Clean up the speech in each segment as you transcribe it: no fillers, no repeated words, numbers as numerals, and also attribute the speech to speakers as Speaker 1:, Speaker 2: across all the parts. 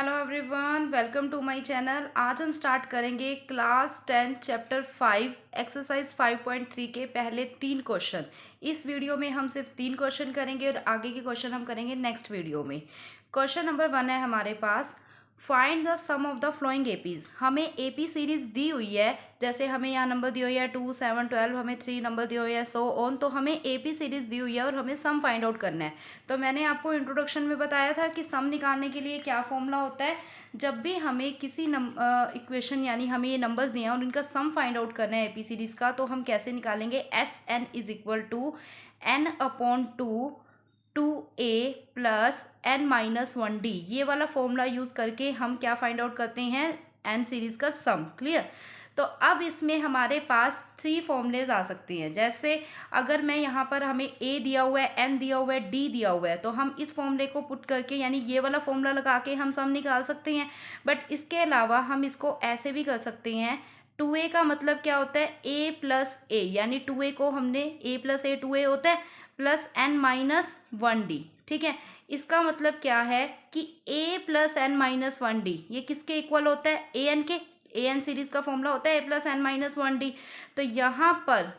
Speaker 1: Hello everyone, welcome to my channel. आज हम start करेंगे क्लास 10 चैप्टर 5 एक्सरसाइज 5.3 के पहले 3 क्वेश्चन। इस वीडियो में हम सिर्फ 3 क्वेश्चन करेंगे और आगे के क्वेश्चन हम करेंगे नेक्स्ट वीडियो में। क्वेश्चन नंबर 1 है हमारे पास, find the sum of the following APs. हमें एपी सीरीज दी हुई है, जैसे हमें यहाँ नंबर दिए हुए है 2, 7, 12, हमें 3 नंबर दिए हुए हैं सो ऑन। तो हमें एपी सीरीज दी हुई है और हमें सम फाइंड आउट करना है। तो मैंने आपको इंट्रोडक्शन में बताया था कि सम निकालने के लिए क्या फॉर्मूला होता है। जब भी हमें किसी इक्वेशन यानी हमें ये नंबर्स दिए हैं और इनका सम फाइंड आउट करना है एपी सीरीज का, तो हम कैसे निकालेंगे। S N is equal to N upon 2 plus N minus 1 D. ये वाला फॉर्मूला यूज़ करके हम क्या फाइंड आउट करते हैं, एन सीरीज़ का सम। क्लियर। तो अब इसमें हमारे पास 3 फॉर्मूलेज आ सकती हैं। जैसे अगर मैं यहाँ पर हमें ए दिया हुआ है, एन दिया हुआ है, डी दिया हुआ है, तो हम इस फॉर्मूले को पुट करके यानी ये वाला फॉर्मूला लगा के हम सम निकाल सकते हैं। बट इसके अलावा हम इसको ऐसे भी कर सकते हैं। 2a का मतलब क्या होता है, a प्लस ए, यानी 2a को हमने a प्लस ए 2a होता है प्लस एन माइनस 1 डी। ठीक है, इसका मतलब क्या है कि a plus N minus 1 D ये किसके इक्वल होता है, ए एन के। ए एन सीरीज का फॉर्मूला होता है a plus N minus 1 D. तो यहाँ पर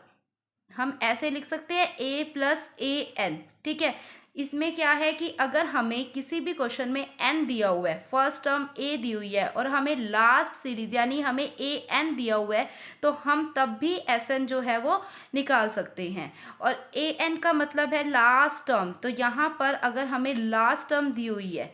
Speaker 1: हम ऐसे लिख सकते हैं a प्लस ए एन। ठीक है, इसमें क्या है कि अगर हमें किसी भी क्वेश्चन में n दिया हुआ है, फर्स्ट टर्म a दी हुई है और हमें लास्ट सीरीज यानी हमें a n दिया हुआ है, तो हम तब भी एस एन जो है वो निकाल सकते हैं। और a n का मतलब है लास्ट टर्म, तो यहाँ पर अगर हमें लास्ट टर्म दी हुई है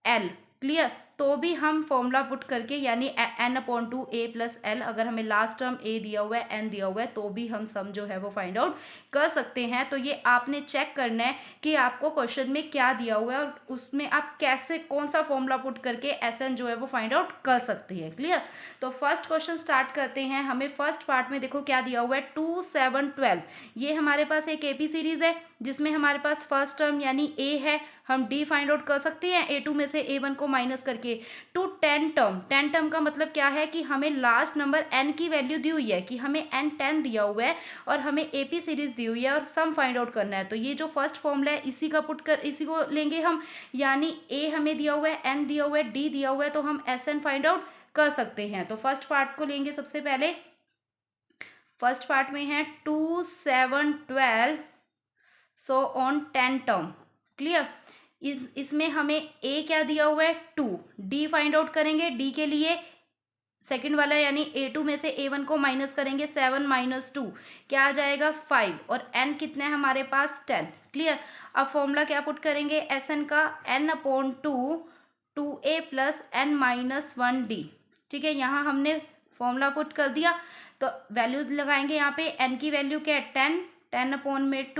Speaker 1: l, क्लियर, तो भी हम फॉर्मूला पुट करके यानी एन अपॉन 2 ए प्लस एल, अगर हमें लास्ट टर्म ए दिया हुआ है, एन दिया हुआ है, तो भी हम सम जो है वो फाइंड आउट कर सकते हैं। तो ये आपने चेक करना है कि आपको क्वेश्चन में क्या दिया हुआ है और उसमें आप कैसे कौन सा फॉर्मूला पुट करके एस एन जो है वो फाइंड आउट कर सकते हैं। क्लियर। तो फर्स्ट क्वेश्चन स्टार्ट करते हैं। हमें फर्स्ट पार्ट में देखो क्या दिया हुआ है, 2, 7, 12। ये हमारे पास एक एपी सीरीज है जिसमें हमारे पास फर्स्ट टर्म यानी ए है, हम डी फाइंड आउट कर सकते हैं a2 में से a1 को माइनस करके। टू 10 टर्म, 10 टर्म का मतलब क्या है कि हमें लास्ट नंबर n की वैल्यू दी हुई है कि हमें n 10 दिया हुआ है और हमें एपी सीरीज दी हुई है और सम फाइंड आउट करना है। तो ये जो फर्स्ट फॉर्मूला है इसी का पुट कर इसी को लेंगे हम, यानी a हमें दिया हुआ है, n दिया हुआ है, d दिया हुआ है, तो हम एस एन फाइंड आउट कर सकते हैं। तो फर्स्ट पार्ट को लेंगे सबसे पहले। फर्स्ट पार्ट में है 2, 7, 12 सो ऑन 10 टर्म। क्लियर। इसमें हमें a क्या दिया हुआ है, 2, d फाइंड आउट करेंगे। d के लिए सेकंड वाला यानी a2 में से a1 को माइनस करेंगे, 7 माइनस 2 क्या आ जाएगा 5, और n कितना है हमारे पास 10। क्लियर। अब फॉर्मूला क्या पुट करेंगे एस एन का, n upon 2a plus N minus 1 D. ठीक है, यहाँ हमने फॉर्मूला पुट कर दिया। तो वैल्यूज लगाएंगे यहाँ पे। n की वैल्यू क्या है 10, 10 अपॉन में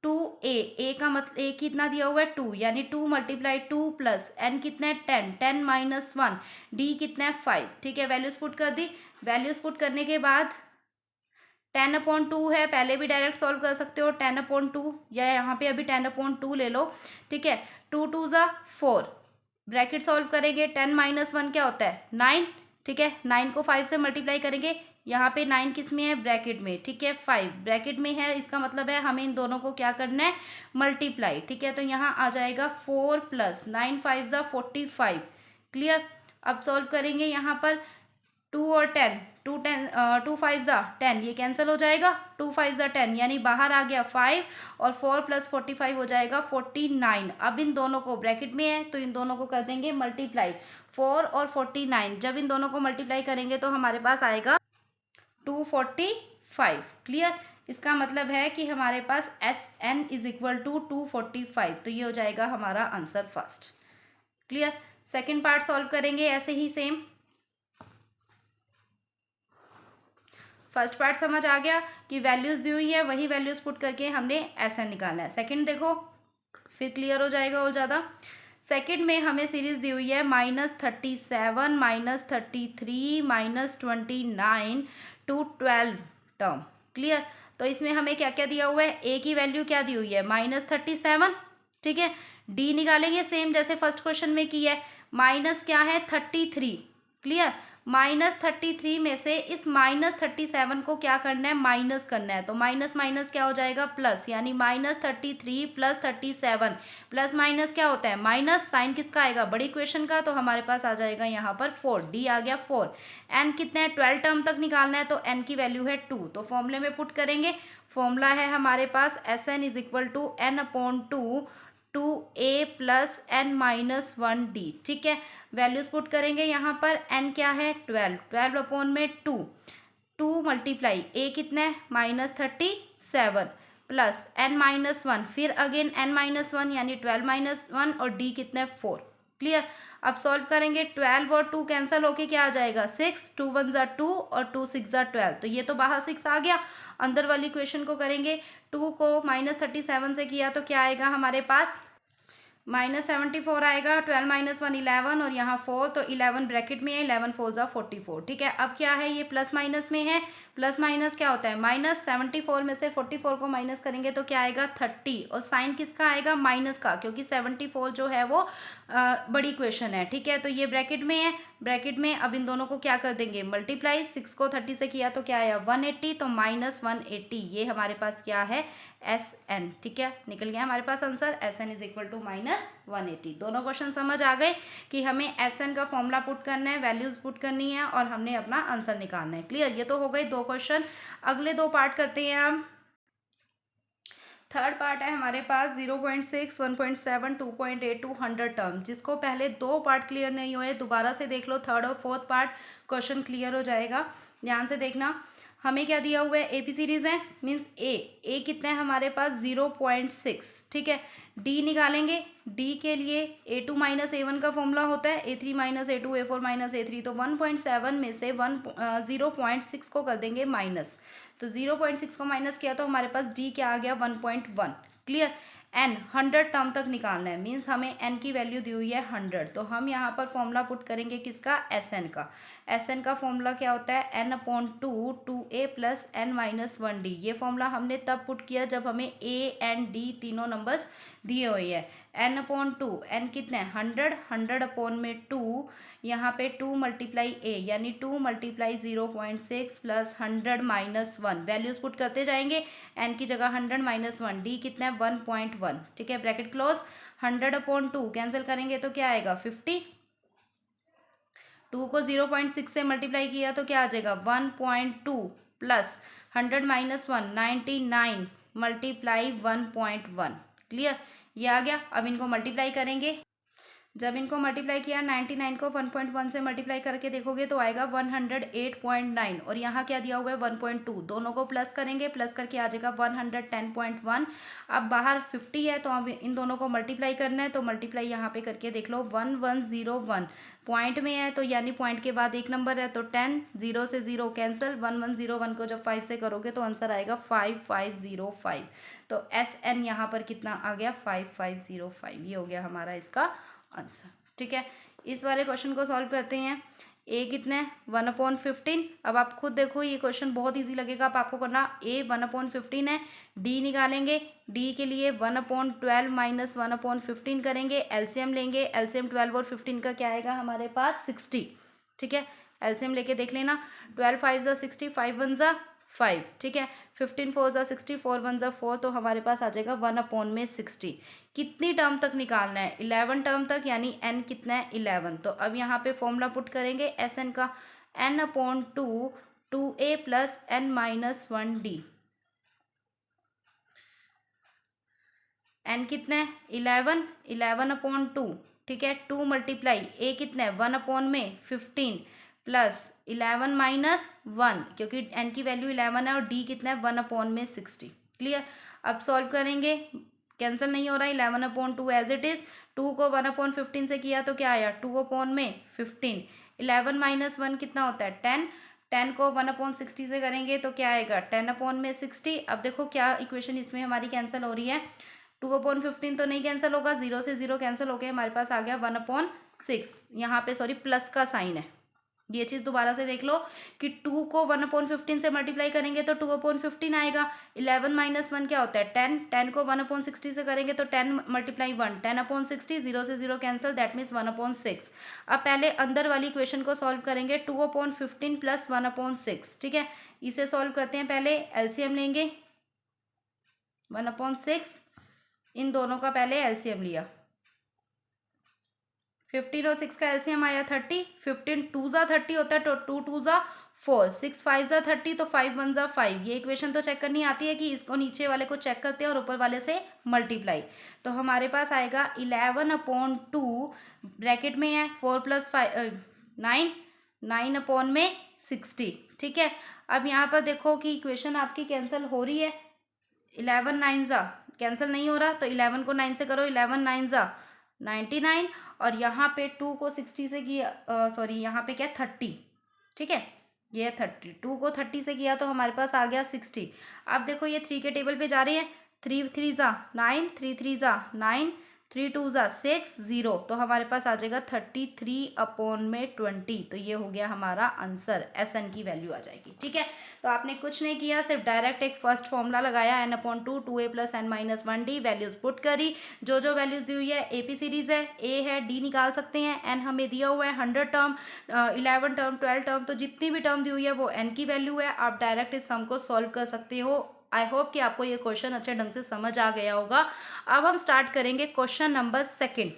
Speaker 1: 2a का मतलब a कितना दिया हुआ है 2, यानी 2 मल्टीप्लाई 2 प्लस n कितना है 10, 10 माइनस 1, d कितना है 5। ठीक है, वैल्यूज पुट कर दी। वैल्यूज पुट करने के बाद 10 अपॉन 2 है, पहले भी डायरेक्ट सॉल्व कर सकते हो 10 अपॉन 2, या यहाँ पे अभी 10 अपॉन 2 ले लो। ठीक है, 2 2 ज़ा 4, ब्रैकेट सॉल्व करेंगे। 10 माइनस 1 क्या होता है 9। ठीक है, 9 को 5 से मल्टीप्लाई करेंगे, यहाँ पे 9 किस में है, ब्रैकेट में। ठीक है, 5 ब्रैकेट में है, इसका मतलब है हमें इन दोनों को क्या करना है, मल्टीप्लाई। ठीक है, तो यहाँ आ जाएगा 4 प्लस 9 5 ज़ा 45। क्लियर। अब सॉल्व करेंगे यहाँ पर 2 और 10, 2 5 ज़ा 10, ये कैंसिल हो जाएगा। 2 5 ज़ा 10 यानी बाहर आ गया 5, और 4 प्लस 45 हो जाएगा 49। अब इन दोनों को ब्रैकेट में है तो इन दोनों को कर देंगे मल्टीप्लाई, 4 और 49। जब इन दोनों को मल्टीप्लाई करेंगे तो हमारे पास आएगा 245। क्लियर। इसका मतलब है कि हमारे पास S N is equal to 245। तो ये हो जाएगा हमारा answer first. Clear. Second part solve करेंगे ऐसे ही सेम। फर्स्ट पार्ट समझ आ गया कि वैल्यूज दी हुई है, वही वैल्यूज पुट करके हमने एस एन निकालना है। सेकेंड देखो, फिर क्लियर हो जाएगा और ज़्यादा। सेकेंड में हमें सीरीज दी हुई है -37, -33, -29 टू 12 टर्म। क्लियर। तो इसमें हमें क्या क्या दिया हुआ है, a की वैल्यू क्या दी हुई है -37। ठीक है, d निकालेंगे सेम जैसे फर्स्ट क्वेश्चन में किया है, माइनस क्या है 33। क्लियर, -33 में से इस -37 को क्या करना है, माइनस करना है। तो माइनस माइनस क्या हो जाएगा, प्लस, यानी -33 + 37 प्लस माइनस क्या होता है, माइनस। साइन किसका आएगा, बड़ी इक्वेशन का, तो हमारे पास आ जाएगा यहाँ पर 4, डी आ गया 4। एन कितना है, 12 टर्म तक निकालना है, तो एन की वैल्यू है 2। तो फॉर्मूले में पुट करेंगे, फॉर्मूला है हमारे पास Sn = n/2 2a + n-1d। ठीक है, वैल्यूज पुट करेंगे यहाँ पर। n क्या है, 12, 12/2, 2 × a कितना है, -37 प्लस n-1, फिर अगेन n-1 यानी 12-1, और d कितना है, 4। क्लियर। अब सॉल्व करेंगे, 12 और 2 कैंसिल होके क्या आ जाएगा, 6, 2 1 = 2 और 2 6 = 12। तो ये तो बाहर 6 आ गया। अंदर वाली इक्वेशन को करेंगे, 2 को -37 से किया तो क्या आएगा हमारे पास, -74 आएगा। 12 - 1 11, और यहाँ 4, तो 11 ब्रैकेट में है, 11 4 = 44। ठीक है, अब क्या है, ये प्लस माइनस में है। प्लस माइनस क्या होता है, -74 में से 44 को माइनस करेंगे तो क्या आएगा, 30, और साइन किसका आएगा, माइनस का, क्योंकि 74 जो है वो बड़ी इक्वेशन है। ठीक है, तो ये ब्रैकेट में है। ब्रैकेट में अब इन दोनों को क्या कर देंगे, मल्टीप्लाई। 6 को 30 से किया तो क्या आया, 180, तो -180, ये हमारे पास क्या है, Sn। ठीक है, निकल गया हमारे पास आंसर, Sn = -180। दोनों क्वेश्चन समझ आ गए कि हमें Sn का फॉर्मूला पुट करना है, वैल्यूज पुट करनी है, और हमने अपना आंसर निकालना है। क्लियर, ये तो हो गए 2 क्वेश्चन। अगले 2 पार्ट करते हैं हम। थर्ड पार्ट है हमारे पास 0.6, 1.7, 2.8 टू 100 टर्म। जिसको पहले 2 पार्ट क्लियर नहीं हुए, दोबारा से देख लो, थर्ड और फोर्थ पार्ट क्वेश्चन क्लियर हो जाएगा। ध्यान से देखना, हमें क्या दिया हुआ है, एपी सीरीज है, मीन्स ए कितना है हमारे पास, 0.6। ठीक है, डी निकालेंगे। डी के लिए a2 - a1 का फॉर्मूला होता है, a3 - a2, a4 - a3। तो 1.7 में से 0.6 को कर देंगे माइनस। तो 0.6 को माइनस किया तो हमारे पास डी क्या आ गया, 1.1। क्लियर। एन 100 टर्म तक निकालना है, मीन्स हमें एन की वैल्यू दी हुई है 100। तो हम यहाँ पर फॉर्मूला पुट करेंगे किसका, एस एन का। एस एन का फॉर्मूला क्या होता है, n/2 2a + n-1d। ये फॉर्मूला हमने तब पुट किया जब हमें a एंड d तीनों नंबर्स दिए हुए हैं। n/2, n कितना है, 100, 100/2, यहाँ पे 2 × a, यानी 2 × 0.6 + 100 - 1। वैल्यूज पुट करते जाएंगे, n की जगह 100 - 1, d कितना है, 1.1। ठीक है, ब्रैकेट क्लोज। 100/2 कैंसिल करेंगे तो क्या आएगा, 50। 2 को 0.6 से मल्टीप्लाई किया तो क्या आ जाएगा, 1.2 प्लस 100 - 1 99 × 1.1। क्लियर, ये आ गया। अब इनको मल्टीप्लाई करेंगे। जब इनको मल्टीप्लाई किया, 99 को 1.1 से मल्टीप्लाई करके देखोगे तो आएगा 108.9, और यहाँ क्या दिया हुआ है, 1.2। दोनों को प्लस करेंगे, प्लस करके आ जाएगा 110.1। अब बाहर 50 है, तो अब इन दोनों को मल्टीप्लाई करना है, तो मल्टीप्लाई यहाँ पे करके देख लो, 1101 पॉइंट में है, तो यानी पॉइंट के बाद एक नंबर है, तो 10, 0 से 0 कैंसिल, 1101 को जब 5 से करोगे तो आंसर आएगा 5505। तो Sn यहाँ पर कितना आ गया, 5505। ये हो गया हमारा इसका आंसर। ठीक है, इस वाले क्वेश्चन को सॉल्व करते हैं। ए कितना है, 1/15। अब आप खुद देखो, ये क्वेश्चन बहुत इजी लगेगा। अब आपको करना, ए 1/15 है, डी निकालेंगे। डी के लिए 1/12 - 1/15 करेंगे, एलसीएम लेंगे। एलसीएम 12 और 15 का क्या आएगा हमारे पास, 60। ठीक है, एलसीएम लेके देख लेना, 12 5 = 60, 5 1 = 5। ठीक है, 15 4 = 60, 4 1 = 4, तो हमारे पास आ जाएगा 1/60। कितनी टर्म तक निकालना है, 11 टर्म तक, यानी n कितना है, 11। तो अब यहाँ पे फॉर्मूला पुट करेंगे एस एन का, n/2 2a + n-1d। n कितना है, 11, 11/2। ठीक है, 2 × a कितना है, 1/15 प्लस 11 - 1, क्योंकि n की वैल्यू 11 है, और d कितना है, 1/60। क्लियर। अब सॉल्व करेंगे, कैंसिल नहीं हो रहा है, 11/2 एज इट इज। 2 को 1/15 से किया तो क्या आया, 2/15। 11 - 1 कितना होता है, 10। 10 को 1/60 से करेंगे तो क्या आएगा, 10/60। अब देखो क्या इक्वेशन इसमें हमारी कैंसिल हो रही है, 2/15 तो नहीं कैंसिल होगा, 0 से 0 कैंसिल हो गया, हमारे पास आ गया 1/6। यहाँ पे सॉरी प्लस का साइन है, ये चीज़ दोबारा से देख लो कि 2 को 1/15 से मल्टीप्लाई करेंगे तो 2/15 आएगा। 11 माइनस 1 क्या होता है 10, 10 को 1/60 से करेंगे तो 10 मल्टीप्लाई 1, 10/60, 0 से 0 कैंसिल, दैट मीन्स 1/6। अब पहले अंदर वाली इक्वेशन को सॉल्व करेंगे 2/15 प्लस 1/6, ठीक है। इसे सॉल्व करते हैं, पहले एलसीएम लेंगे 1/6, इन दोनों का पहले एलसीएम लिया, 15 और 6 का एलसीएम आया 30, 15 2 ज़ा 30 होता है तो 2 2 ज़ा 4, 6 5 ज़ा 30 तो 5 1 ज़ा 5। ये इक्वेशन तो चेक करनी आती है कि इसको नीचे वाले को चेक करते हैं और ऊपर वाले से मल्टीप्लाई। तो हमारे पास आएगा 11/2 ब्रैकेट में है 4 + 5 9, 9/60, ठीक है। अब यहाँ पर देखो कि इक्वेशन आपकी कैंसिल हो रही है, 11 9 ज़ा कैंसिल नहीं हो रहा तो 11 को 9 से करो, 11 9 ज़ा 99 और यहाँ पे 2 को 60 से किया, सॉरी यहाँ पे क्या 30, ठीक है। ये 30, 2 को 30 से किया तो हमारे पास आ गया 60। अब देखो ये 3 के टेबल पे जा रहे हैं, 3 3 ज़ा 9, 3 3 ज़ा 9, 3 2 ज़ा 6, 0, तो हमारे पास आ जाएगा 33/20। तो ये हो गया हमारा आंसर, SN की वैल्यू आ जाएगी, ठीक है। तो आपने कुछ नहीं किया, सिर्फ डायरेक्ट एक फर्स्ट फॉर्मूला लगाया n/2 2a + n-1d, values put करी। जो जो वैल्यूज दी हुई है AP सीरीज है, A है, D निकाल सकते हैं, N हमें दिया हुआ है 100 टर्म, 11 टर्म, 12 टर्म, तो जितनी भी टर्म दी हुई है वो N की वैल्यू है। आप डायरेक्ट इस सम को सॉल्व कर सकते हो। आई होप कि आपको ये क्वेश्चन अच्छे ढंग से समझ आ गया होगा। अब हम स्टार्ट करेंगे क्वेश्चन नंबर 2।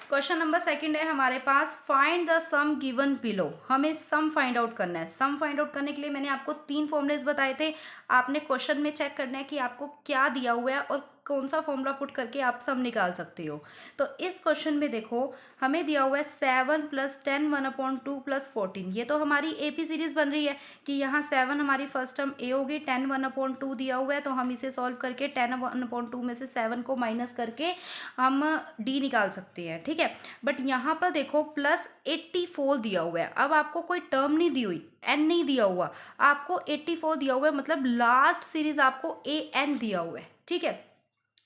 Speaker 1: क्वेश्चन नंबर 2 है हमारे पास, find the sum given below. हमें सम फाइंड आउट करना है। सम फाइंड आउट करने के लिए मैंने आपको 3 फॉर्मूलेस बताए थे। आपने क्वेश्चन में चेक करना है कि आपको क्या दिया हुआ है और कौन सा फॉर्मूला पुट करके आप सम निकाल सकते हो। तो इस क्वेश्चन में देखो हमें दिया हुआ है 7 + 10 1/2 + 14। ये तो हमारी AP सीरीज बन रही है कि यहाँ 7 हमारी फर्स्ट टर्म A होगी, 10 1/2 दिया हुआ है तो हम इसे सॉल्व करके 10 1/2 में से 7 को माइनस करके हम D निकाल सकते हैं, ठीक है। बट यहाँ पर देखो +84 दिया हुआ है। अब आपको कोई टर्म नहीं दी हुई, N नहीं दिया हुआ, आपको 84 दिया हुआ है, मतलब लास्ट सीरीज आपको AN दिया हुआ है, ठीक है।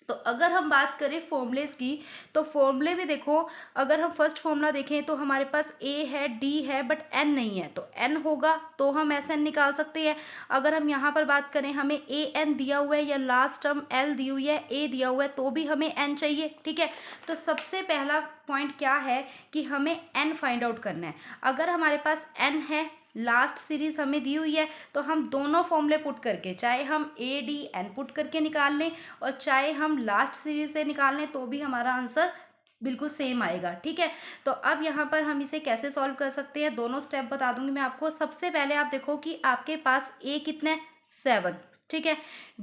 Speaker 1: तो अगर हम बात करें फॉर्मूलेस की तो फॉर्मूले में देखो, अगर हम फर्स्ट फॉर्मूला देखें तो हमारे पास A है, D है, बट N नहीं है, तो N होगा तो हम SN निकाल सकते हैं। अगर हम यहाँ पर बात करें हमें AN दिया हुआ है या लास्ट टर्म L दी हुई है, A दिया हुआ है, तो भी हमें N चाहिए, ठीक है। तो सबसे पहला पॉइंट क्या है कि हमें N फाइंड आउट करना है। अगर हमारे पास N है, लास्ट सीरीज हमें दी हुई है, तो हम दोनों फॉर्मूले पुट करके, चाहे हम ADN पुट करके निकाल लें और चाहे हम लास्ट सीरीज से निकाल लें, तो भी हमारा आंसर बिल्कुल सेम आएगा, ठीक है। तो अब यहाँ पर हम इसे कैसे सॉल्व कर सकते हैं, दोनों स्टेप बता दूंगी मैं आपको। सबसे पहले आप देखो कि आपके पास A कितना है 7, ठीक है।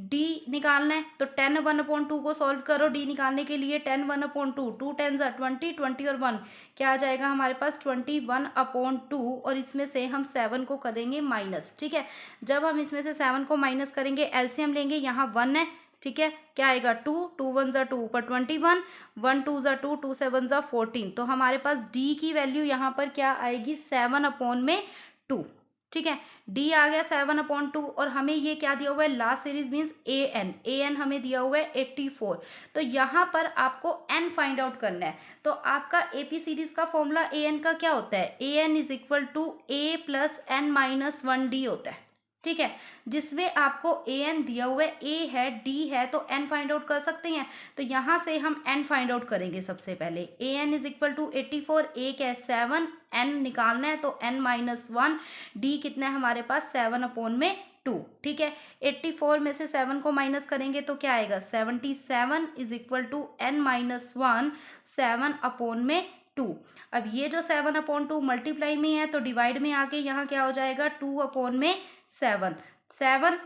Speaker 1: D निकालना है तो 10 1/2 को सॉल्व करो। D निकालने के लिए 10 1/2, 2 10 20, 20 और 1 क्या आ जाएगा हमारे पास 21/2, और इसमें से हम 7 को करेंगे माइनस, ठीक है। जब हम इसमें से 7 को माइनस करेंगे, एलसीएम लेंगे, यहाँ 1 है, ठीक है। क्या आएगा 2, 2 1 ज़ा 2 ऊपर 21, 1 2 ज़ा 2, 2 7 ज़ा 14। तो हमारे पास D की वैल्यू यहाँ पर क्या आएगी 7/2, ठीक है। D आ गया 7/2 और हमें ये क्या दिया हुआ है लास्ट सीरीज मीन्स AN हमें दिया हुआ है 84। तो यहाँ पर आपको N फाइंड आउट करना है। तो आपका AP सीरीज का फॉर्मूला AN का क्या होता है, AN = A + n-1D होता है, ठीक है। जिसमें आपको AN दिया हुआ है, A है, D है, तो N फाइंड आउट कर सकते हैं। तो यहाँ से हम N फाइंड आउट करेंगे। सबसे पहले AN = 84, A क्या है 7, N निकालना है तो n-1, D कितना है हमारे पास 7/2, ठीक है। 84 में से 7 को माइनस करेंगे तो क्या आएगा 77 = n-1, 7/2। अब ये जो 7/2 मल्टीप्लाई में है तो डिवाइड में आके यहाँ क्या हो जाएगा 2/7, 7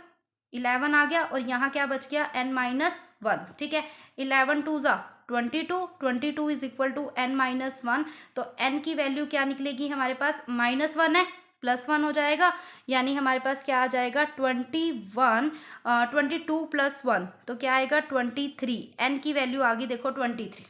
Speaker 1: 11 आ गया और यहाँ क्या बच गया n-1, ठीक है। 11 2 ज़ा 22, 22 = n-1, तो n की वैल्यू क्या निकलेगी हमारे पास -1 है, +1 हो जाएगा, यानी हमारे पास क्या आ जाएगा 22 + 1, तो क्या आएगा 23। n की वैल्यू आ गई देखो 23,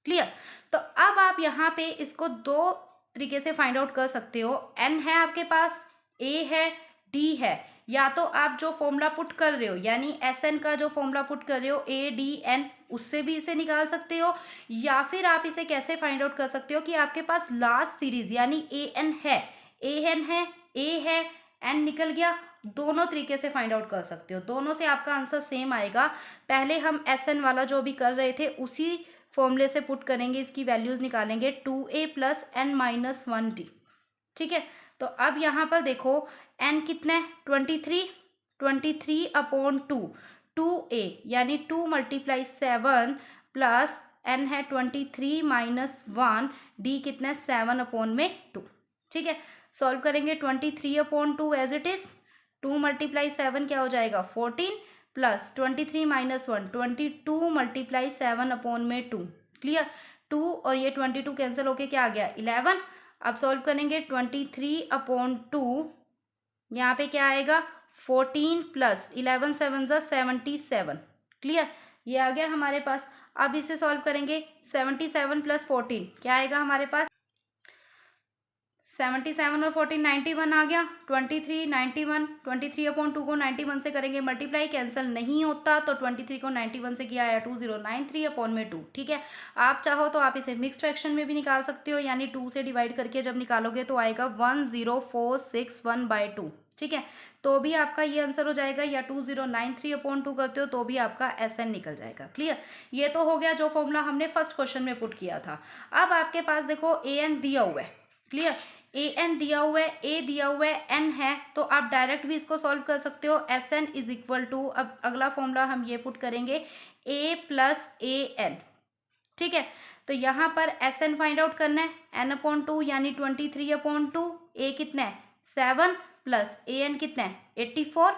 Speaker 1: क्लियर। तो अब आप यहाँ पे इसको दो तरीके से फाइंड आउट कर सकते हो। n है आपके पास, A है, D है, या तो आप जो फॉर्मूला पुट कर रहे हो यानी SN का जो फॉर्मूला पुट कर रहे हो ADN उससे भी इसे निकाल सकते हो, या फिर आप इसे कैसे फाइंड आउट कर सकते हो कि आपके पास लास्ट सीरीज यानी an है, a है, n निकल गया, दोनों तरीके से फाइंड आउट कर सकते हो, दोनों से आपका आंसर सेम आएगा। पहले हम Sn वाला जो भी कर रहे थे उसी फॉर्मूले से पुट करेंगे, इसकी वैल्यूज निकालेंगे 2a plus n minus 1d। ठीक है, तो अब यहाँ पर देखो n कितना है 23 अपॉन 2a यानी 2 मल्टीप्लाई 7 प्लस n है 23 माइनस 1, d कितना है 7 अपॉन में 2। ठीक है, सॉल्व करेंगे 23 upon 2 as it is, 2 multiply 7 क्या हो जाएगा 14 प्लस 23 माइनस 1 22 मल्टीप्लाई 7 अपॉन में 2। क्लियर, 2 और ये 22 कैंसिल होके क्या आ गया 11। अब सॉल्व करेंगे 23 अपॉन 2, यहाँ पे क्या आएगा 14 प्लस 11 7 ज़ा 77। क्लियर, ये आ गया हमारे पास। अब इसे सॉल्व करेंगे 77 प्लस 14 क्या आएगा हमारे पास 77 और 14 91 आ गया, 23 91, 23 अपॉन 2 को 91 से करेंगे मल्टीप्लाई, कैंसिल नहीं होता तो 23 को 91 से किया आया 2093 अपॉन में 2। ठीक है, आप चाहो तो आप इसे मिक्स्ड फ्रैक्शन में भी निकाल सकते हो, यानी 2 से डिवाइड करके जब निकालोगे तो आएगा 10461/2। ठीक है, तो भी आपका ये आंसर हो जाएगा, या 2093 अपॉन 2 करते हो तो भी आपका SN निकल जाएगा। क्लियर, ये तो हो गया जो फॉर्मूला हमने फर्स्ट क्वेश्चन में पुट किया था। अब आपके पास देखो AN दिया हुआ है। क्लियर, an दिया हुआ है, a दिया हुआ है, n है, तो आप डायरेक्ट भी इसको सॉल्व कर सकते हो। Sn इज इक्वल टू, अब अगला फॉर्मूला हम ये पुट करेंगे a प्लस an। ठीक है, तो यहाँ पर Sn फाइंड आउट करना है, n अपॉन 2 यानी 23 अपॉन 2, a कितना है 7 प्लस an कितना है 84।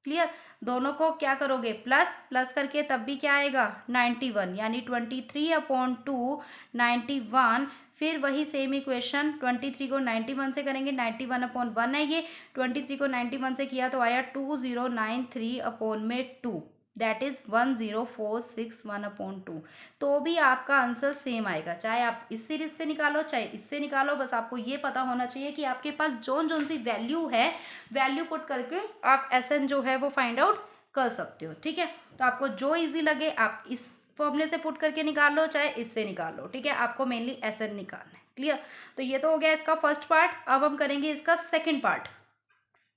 Speaker 1: क्लियर, दोनों को क्या करोगे प्लस प्लस करके तब भी क्या आएगा 91, यानी 23 अपॉन 2 91। फिर वही सेम इक्वेशन 23 को 91 से करेंगे, 91 अपॉन 1 है ये, 23 को 91 से किया तो आया 2093 अपॉन में 2, दैट इज 10461 अपॉन 2। तो भी आपका आंसर सेम आएगा, चाहे आप इस सीरीज से निकालो चाहे इससे निकालो, बस आपको ये पता होना चाहिए कि आपके पास जोन सी वैल्यू है, वैल्यू पुट करके आप SN जो है वो फाइंड आउट कर सकते हो। ठीक है, तो आपको जो इजी लगे आप इस फॉर्मूले से पुट करके निकाल लो चाहे इससे निकाल लो। ठीक है, आपको मेनली SN निकालना है। क्लियर, तो ये तो हो गया इसका फर्स्ट पार्ट। अब हम करेंगे इसका सेकंड पार्ट।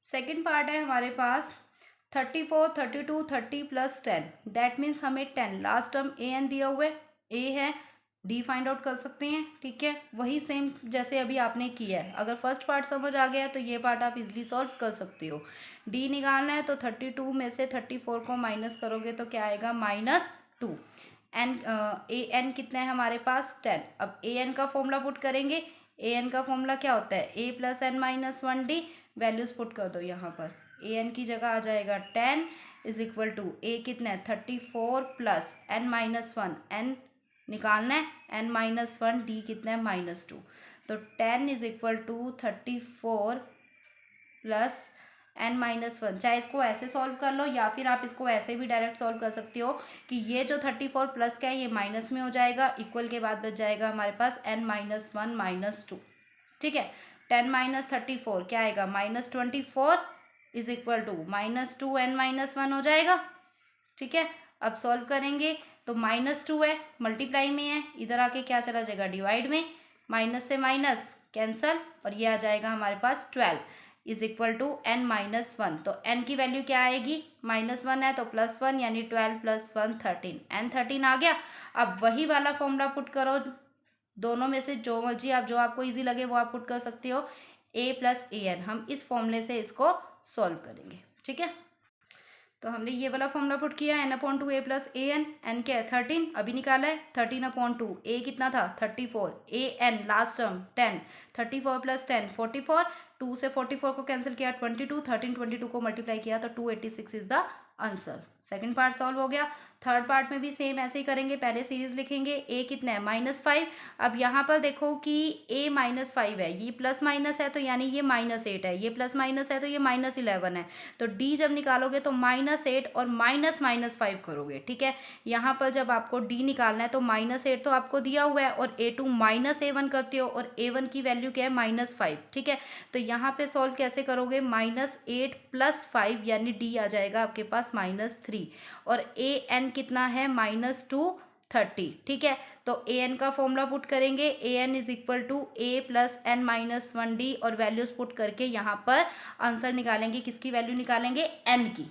Speaker 1: सेकंड पार्ट है हमारे पास 34 32 30 प्लस 10, दैट मीन्स हमें 10 लास्ट टर्म an दिया हुआ है, a है, d फाइंड आउट कर सकते हैं। ठीक है, वही सेम जैसे अभी आपने किया है। अगर फर्स्ट पार्ट समझ आ गया तो ये पार्ट आप इजीली सॉल्व कर सकते हो। d निकालना है तो 32 में से 34 को माइनस करोगे तो क्या आएगा -2। an कितना है हमारे पास 10। अब an का फॉर्मूला पुट करेंगे, an का फॉर्मूला क्या होता है a plus n minus 1d। Values put कर दो यहाँ पर, an की जगह आ जाएगा 10 इज इक्वल टू a कितना है 34 प्लस n माइनस 1, n निकालना है n माइनस 1, d कितना है -2। तो 10 is equal to 34 plus n minus 1, चाहे इसको ऐसे सॉल्व कर लो या फिर आप इसको ऐसे भी डायरेक्ट सॉल्व कर सकते हो कि ये जो 34 प्लस का है ये माइनस में हो जाएगा, इक्वल के बाद बच जाएगा हमारे पास n माइनस 1 माइनस 2। ठीक है, 10 माइनस 34 क्या आएगा -24 is equal to -2 n minus 1 हो जाएगा। ठीक है, अब सॉल्व करेंगे तो -2 है, मल्टीप्लाई में है, इधर आके क्या चला जाएगा डिवाइड में, माइनस से माइनस कैंसल और ये आ जाएगा हमारे पास 12 is equal to n minus 1। तो n की वैल्यू क्या आएगी -1 है तो +1 यानी 12 प्लस 1 13, n 13 आ गया। अब वही वाला फॉर्मूला पुट करो, दोनों में से जो मर्जी आप जो आपको इजी लगे वो आप पुट कर सकते हो, a प्लस an। हम इस फॉर्मूले से इसको सॉल्व करेंगे। ठीक है, तो हमने ये वाला फॉर्मूला पुट किया n upon 2 a plus an, n क्या है 13 अभी निकाला है, 13 अपॉन 2 a कितना था 34, an लास्ट टर्म 10, 34 प्लस 10 44, 2 से 44 को कैंसिल किया 22, 13 22 को मल्टीप्लाई किया तो 286 is the answer. Second part solve हो गया। थर्ड पार्ट में भी सेम ऐसे ही करेंगे, पहले सीरीज लिखेंगे, a कितना है -5। अब यहाँ पर देखो कि a -5 है, ये प्लस माइनस है तो यानी ये -8 है, ये प्लस माइनस है तो ये -11 है, तो d जब निकालोगे तो -8 और -5 करोगे। ठीक है, यहाँ पर जब आपको d निकालना है तो -8 तो आपको दिया हुआ है और a2 -a1 करते हो और a1 की वैल्यू क्या है -5। ठीक है, तो यहाँ पे सॉल्व कैसे करोगे -8 + 5 यानी d आ जाएगा आपके पास -3 और an एन कितना है -230, ठीक है। तो ए एन का फॉर्मूला पुट करेंगे, A N is equal to A plus N minus 1d और वैल्यूज पुट करके यहाँ पर आंसर निकालेंगे। किसकी वैल्यू निकालेंगे? एन की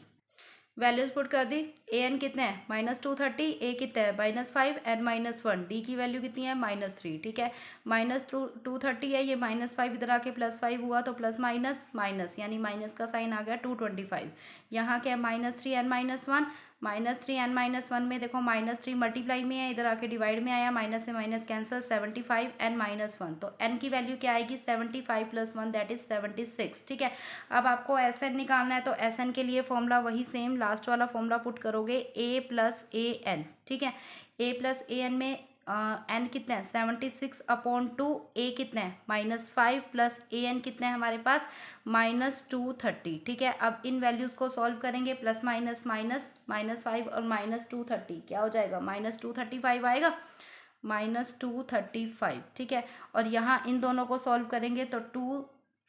Speaker 1: वैल्यूज पुट कर दी। ए एन कितने हैं -230, ए कितने हैं -5, एन -1, डी की वैल्यू कितनी है -3, ठीक है। -230 है, ये -5 इधर आके +5 हुआ तो प्लस माइनस माइनस यानी माइनस का साइन आ गया 225। यहाँ क्या है -3 एन -1, -3 एन -1 में देखो -3 मल्टीप्लाई में है, इधर आके डिवाइड में आया, माइनस से माइनस कैंसिल, 75 एन -1, तो एन की वैल्यू क्या आएगी 75 + 1 दैट इज 76, ठीक है। अब आपको एस एन निकालना है तो एस एन के लिए फॉर्मूला वही सेम लास्ट वाला फॉर्मूला पुट करोगे, ए प्लस ए एन, ठीक है। ए प्लस ए एन में एन कितने हैं 76/2, ए कितने हैं -5 प्लस ए एन कितने हैं हमारे पास -230, ठीक है। अब इन वैल्यूज़ को सॉल्व करेंगे, प्लस माइनस माइनस -5 और -230 क्या हो जाएगा -235 आएगा, -235, ठीक है। और यहाँ इन दोनों को सॉल्व करेंगे तो 2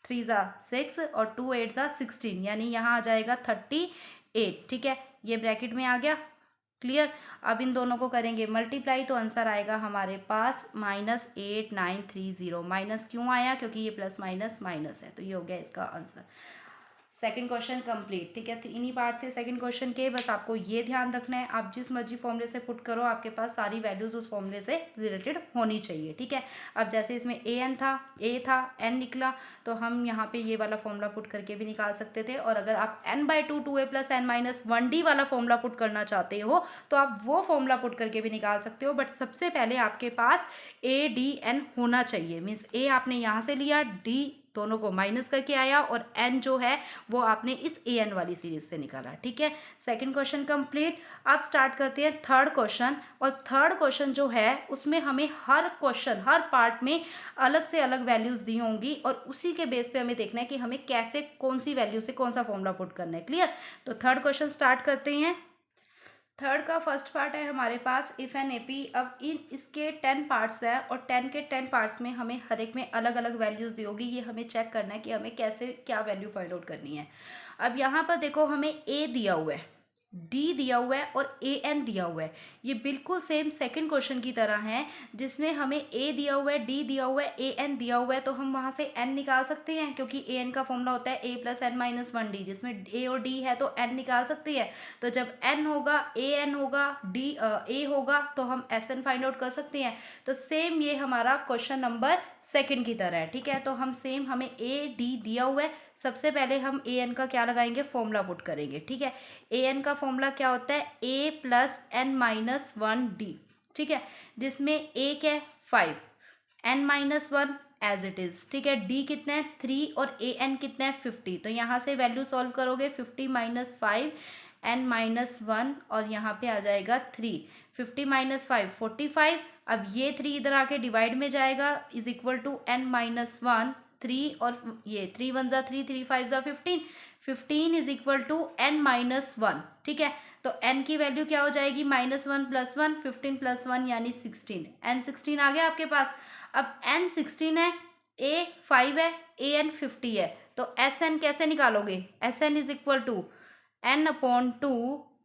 Speaker 1: 3 ज़ा 6 और 2 8 ज़ा 16 यानी यहाँ आ जाएगा 38, ठीक है। ये ब्रैकेट में आ गया, क्लियर। अब इन दोनों को करेंगे मल्टीप्लाई तो आंसर आएगा हमारे पास -8930। माइनस क्यों आया? क्योंकि ये प्लस माइनस माइनस है, तो ये हो गया इसका आंसर। सेकंड क्वेश्चन कंप्लीट, ठीक है। तो इन्हीं पार्ट थे सेकंड क्वेश्चन के, बस आपको ये ध्यान रखना है आप जिस मर्जी फॉर्मूले से पुट करो आपके पास सारी वैल्यूज उस फॉर्मूले से रिलेटेड होनी चाहिए, ठीक है। अब जैसे इसमें ए एन था, ए था, एन निकला, तो हम यहाँ पे ये वाला फॉर्मूला पुट करके भी निकाल सकते थे। और अगर आप n/2 2a + n-1d वाला फॉर्मूला पुट करना चाहते हो तो आप वो फॉर्मूला पुट करके भी निकाल सकते हो, बट सबसे पहले आपके पास ए डी एन होना चाहिए। मीन्स ए आपने यहाँ से लिया, डी दोनों को माइनस करके आया और एन जो है वो आपने इस ए एन वाली सीरीज से निकाला, ठीक है। Second question complete. अब स्टार्ट करते हैं थर्ड क्वेश्चन। और थर्ड क्वेश्चन जो है उसमें हमें हर क्वेश्चन हर पार्ट में अलग से अलग वैल्यूज दी होंगी और उसी के बेस पे हमें देखना है कि हमें कैसे कौन सी वैल्यू से कौन सा फॉर्मूला पुट करना है, क्लियर। तो थर्ड क्वेश्चन स्टार्ट करते हैं। थर्ड का फर्स्ट पार्ट है हमारे पास इफ एन एपी। अब इसके 10 पार्ट्स हैं और 10 के 10 पार्ट्स में हमें हर एक में अलग अलग वैल्यूज़ दी होगी। ये हमें चेक करना है कि हमें कैसे क्या वैल्यू फाइंड आउट करनी है। अब यहाँ पर देखो हमें ए दिया हुआ है, डी दिया हुआ है और ए एन दिया हुआ है। ये बिल्कुल सेम सेकंड क्वेश्चन की तरह है जिसमें हमें ए दिया हुआ है, डी दिया हुआ है, ए एन दिया हुआ है, तो हम वहाँ से एन निकाल सकते हैं क्योंकि ए एन का फॉर्मूला होता है A plus N minus 1d, जिसमें ए और डी है तो एन निकाल सकते हैं। तो जब एन होगा, ए एन होगा, डी ए होगा तो हम एस एन फाइंड आउट कर सकते हैं। तो सेम ये हमारा क्वेश्चन नंबर सेकंड की तरह है, ठीक है। तो हम सेम हमें ए डी दिया हुआ है, सबसे पहले हम ए एन का क्या लगाएंगे फॉर्मूला पुट करेंगे, ठीक है। ए एन का फॉर्मूला क्या होता है A plus N minus 1d, ठीक है, जिसमें ए क्या है 5, N minus 1 as it is, ठीक है। डी कितना है 3 और ए एन कितना है 50। तो यहाँ से वैल्यू सॉल्व करोगे 50 - 5 एन माइनस 1 और यहाँ पे आ जाएगा 3, 50 - 5 45। अब ये 3 इधर आके डिवाइड में जाएगा is equal to N minus 1 3 और ये 3 1 ज़ा 3 3 5 ज़ा 15, 15 is equal to N minus 1, ठीक है। तो n की वैल्यू क्या हो जाएगी -1 + 1 15 + 1 यानी 16, n 16 आ गया आपके पास। अब n 16 है, a 5 है, a n 50 है, तो एस एन कैसे निकालोगे? S N is equal to n/2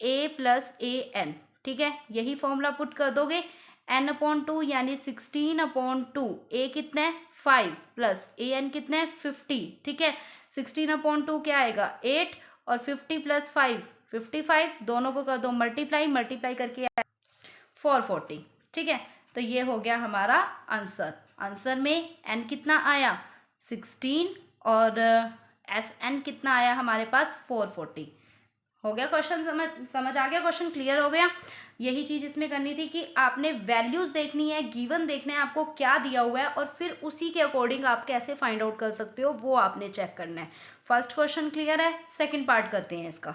Speaker 1: a plus A N, ठीक है। यही फॉर्मूला पुट कर दोगे n/2 यानी 16/2, a कितना है 5 प्लस ए एन कितना है 50, ठीक है। 16/2 क्या आएगा 8 और 50 + 5 55, दोनों को कर दो मल्टीप्लाई, मल्टीप्लाई करके 440, ठीक है। तो ये हो गया हमारा आंसर। आंसर में n कितना आया 16 और एस एन कितना आया हमारे पास 440। हो गया क्वेश्चन, समझ आ गया, क्वेश्चन क्लियर हो गया। यही चीज़ इसमें करनी थी कि आपने वैल्यूज़ देखनी है, गिवन देखना है आपको क्या दिया हुआ है और फिर उसी के अकॉर्डिंग आप कैसे फाइंड आउट कर सकते हो वो आपने चेक करना है। फर्स्ट क्वेश्चन क्लियर है। सेकंड पार्ट करते हैं इसका,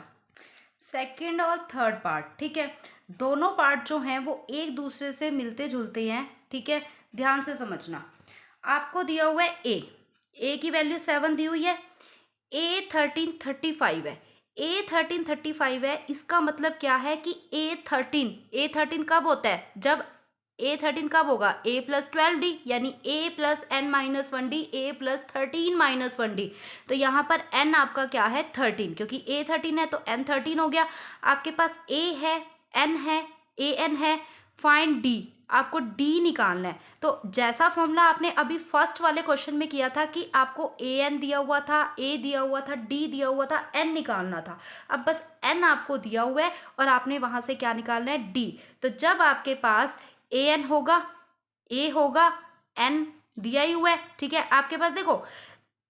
Speaker 1: सेकंड और थर्ड पार्ट, ठीक है। दोनों पार्ट जो हैं वो एक दूसरे से मिलते जुलते हैं, ठीक है। ध्यान से समझना, आपको दिया हुआ है ए की वैल्यू 7 दी हुई है, ए 1335 है, ए 1335 है। इसका मतलब क्या है कि ए 13 कब होता है? जब ए 13 कब होगा? ए प्लस 12d यानी ए प्लस एन माइनस 1d, ए प्लस 13 - 1d। तो यहाँ पर n आपका क्या है 13, क्योंकि ए 13 है तो n 13 हो गया। आपके पास ए है, एन है, ए एन है, फाइंड डी, आपको डी निकालना है। तो जैसा फॉर्मूला आपने अभी फर्स्ट वाले क्वेश्चन में किया था कि आपको ए एन दिया हुआ था, ए दिया हुआ था, डी दिया हुआ था, एन निकालना था। अब बस एन आपको दिया हुआ है और आपने वहाँ से क्या निकालना है, डी। तो जब आपके पास ए एन होगा, ए होगा, एन दिया ही हुआ है, ठीक है। आपके पास देखो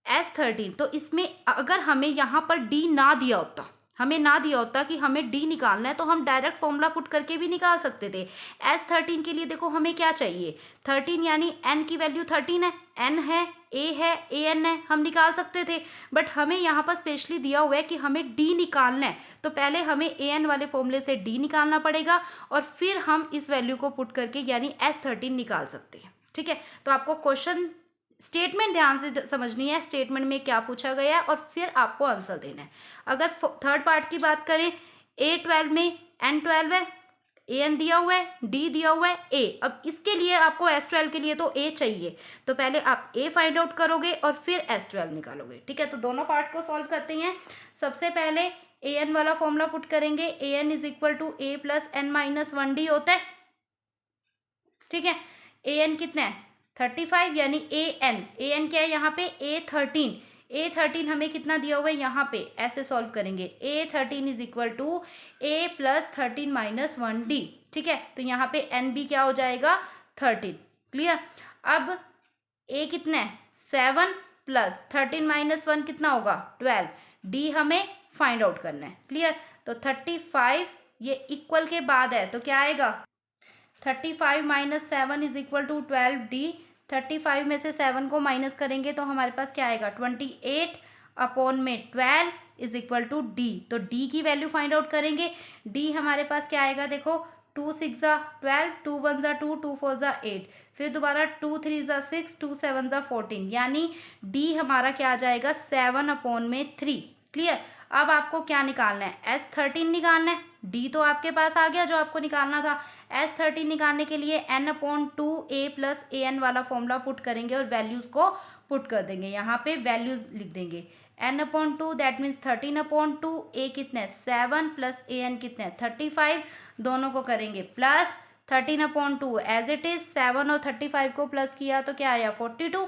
Speaker 1: S13, तो इसमें अगर हमें यहाँ पर डी ना दिया होता, हमें ना दिया होता कि हमें डी निकालना है, तो हम डायरेक्ट फॉर्मूला पुट करके भी निकाल सकते थे। S13 के लिए देखो हमें क्या चाहिए, 13 यानी n की वैल्यू 13 है, n है, a है, a n है, हम निकाल सकते थे। बट हमें यहाँ पर स्पेशली दिया हुआ है कि हमें d निकालना है, तो पहले हमें a n वाले फॉर्मूले से d निकालना पड़ेगा और फिर हम इस वैल्यू को पुट करके यानी S13 निकाल सकते हैं, ठीक है। तो आपको क्वेश्चन स्टेटमेंट ध्यान से समझनी है, स्टेटमेंट में क्या पूछा गया है और फिर आपको आंसर देना है। अगर थर्ड पार्ट की बात करें, A12 में N12 है, AN दिया हुआ है, D दिया हुआ है, A। अब इसके लिए आपको S12 के लिए तो A चाहिए, तो पहले आप A फाइंड आउट करोगे और फिर S12 निकालोगे, ठीक है। तो दोनों पार्ट को सॉल्व करते हैं। सबसे पहले AN वाला फॉर्मूला पुट करेंगे, AN is equal to A plus N minus 1D होता है, ठीक है। AN कितना है, 35, यानी AN क्या है यहाँ पे, A13 हमें कितना दिया हुआ है यहाँ पे, ऐसे सॉल्व करेंगे, A13 is equal to A plus 13 minus 1D, ठीक है। तो यहाँ पे N भी क्या हो जाएगा, 13, क्लियर। अब A कितना है, 7 प्लस 13 माइनस 1 कितना होगा, 12, D हमें फाइंड आउट करना है, क्लियर। तो 35 ये इक्वल के बाद है तो क्या आएगा, 35 minus 7 is equal to 12D। 35 में से 7 को माइनस करेंगे तो हमारे पास क्या आएगा, 28 अपॉन में 12 इज इक्वल टू D। तो D की वैल्यू फाइंड आउट करेंगे। D हमारे पास क्या आएगा, देखो 2 6 ज़ा 12, 2 1 ज़ा 2, 2 4 ज़ा 8, फिर दोबारा 2 3 ज़ा 6, 2 7 ज़ा 14, यानी D हमारा क्या आ जाएगा, 7 अपॉन में 3, क्लियर। अब आपको क्या निकालना है, S13 निकालना है। D तो आपके पास आ गया जो आपको निकालना था। S13 निकालने के लिए N/2 A प्लस AN वाला फॉर्मूला पुट करेंगे और वैल्यूज को पुट कर देंगे, यहाँ पे वैल्यूज लिख देंगे। N/2 दैट मीन्स 13/2, A कितना है 7 प्लस AN कितना है 35, दोनों को करेंगे प्लस 13/2 एज इट इज, 7 और 35 को प्लस किया तो क्या आया 42,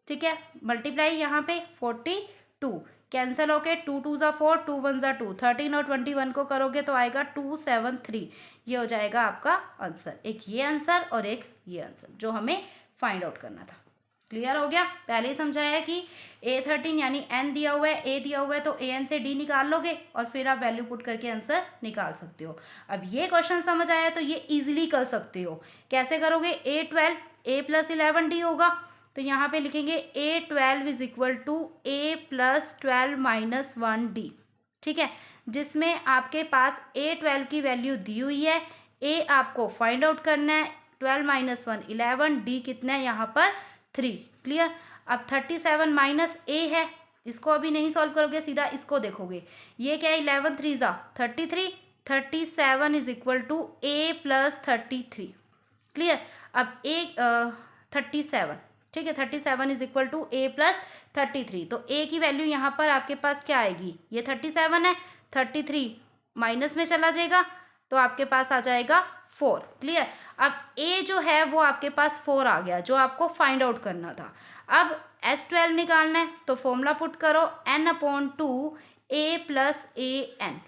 Speaker 1: ठीक है। मल्टीप्लाई यहाँ पे 42, कैंसिल होके 2 2 ज़ा 4, 2 1 ज़ा 2, 13 और 21 को करोगे तो आएगा 273। ये हो जाएगा आपका आंसर, एक ये आंसर और एक ये आंसर जो हमें फाइंड आउट करना था। क्लियर हो गया, पहले ही समझाया कि A13 यानी N दिया हुआ है, A दिया हुआ है, तो AN से D निकाल लोगे और फिर आप वैल्यू पुट करके आंसर निकाल सकते हो। अब ये क्वेश्चन समझ आया तो ये इजीली कर सकते हो। कैसे करोगे, A12 A प्लस 11D होगा, तो यहाँ पे लिखेंगे A12 is equal to A plus 12 minus 1D, ठीक है, जिसमें आपके पास A12 की वैल्यू दी हुई है, A आपको फाइंड आउट करना है, 12 माइनस 1 11, D कितना है यहाँ पर 3, क्लियर। अब 37 माइनस A है, इसको अभी नहीं सॉल्व करोगे, सीधा इसको देखोगे, ये क्या है 11 3 ज़ा 33, 37 is equal to A plus 33, clear. अब A 37, ठीक है, 37 is equal to A plus 33, तो A की वैल्यू यहाँ पर आपके पास क्या आएगी, ये 37 है, 33 माइनस में चला जाएगा तो आपके पास आ जाएगा 4, क्लियर। अब A जो है वो आपके पास 4 आ गया जो आपको फाइंड आउट करना था। अब S12 निकालना है तो फॉर्मूला पुट करो N/2 A प्लस AN,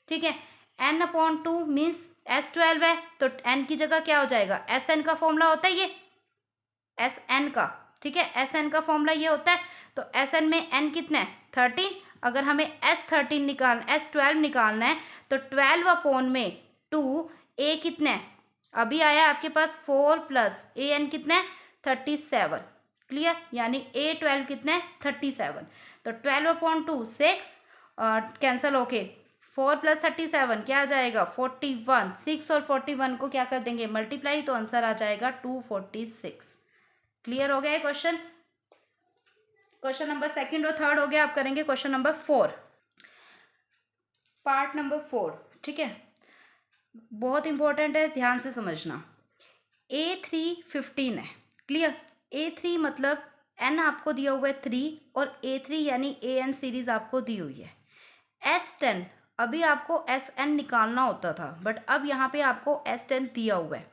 Speaker 1: ठीक है। N/2 मीन्स S12 है तो N की जगह क्या हो जाएगा, SN का फॉर्मूला होता है ये, SN का, ठीक है, SN का फॉर्मूला ये होता है। तो SN में N कितना है 13, अगर हमें S12 निकालना है तो 12 अपॉन में 2, A कितना है अभी आया आपके पास 4 प्लस AN कितना है 37, क्लियर, यानी A12 कितना है 37, तो 12/2 6 कैंसिल होके 4 प्लस 37 क्या आ जाएगा 41, 6 और 41 को क्या कर देंगे मल्टीप्लाई, तो आंसर आ जाएगा 246। क्लियर हो गया है क्वेश्चन। क्वेश्चन नंबर सेकंड और थर्ड हो गया, आप करेंगे क्वेश्चन नंबर 4, पार्ट नंबर 4, ठीक है, बहुत इंपॉर्टेंट है, ध्यान से समझना। A3 15 है, क्लियर। A3 मतलब N आपको दिया हुआ है 3 और A3 यानी AN सीरीज आपको दी हुई है। S10 अभी आपको एस एन निकालना होता था, बट अब यहाँ पे आपको एस टेन दिया हुआ है।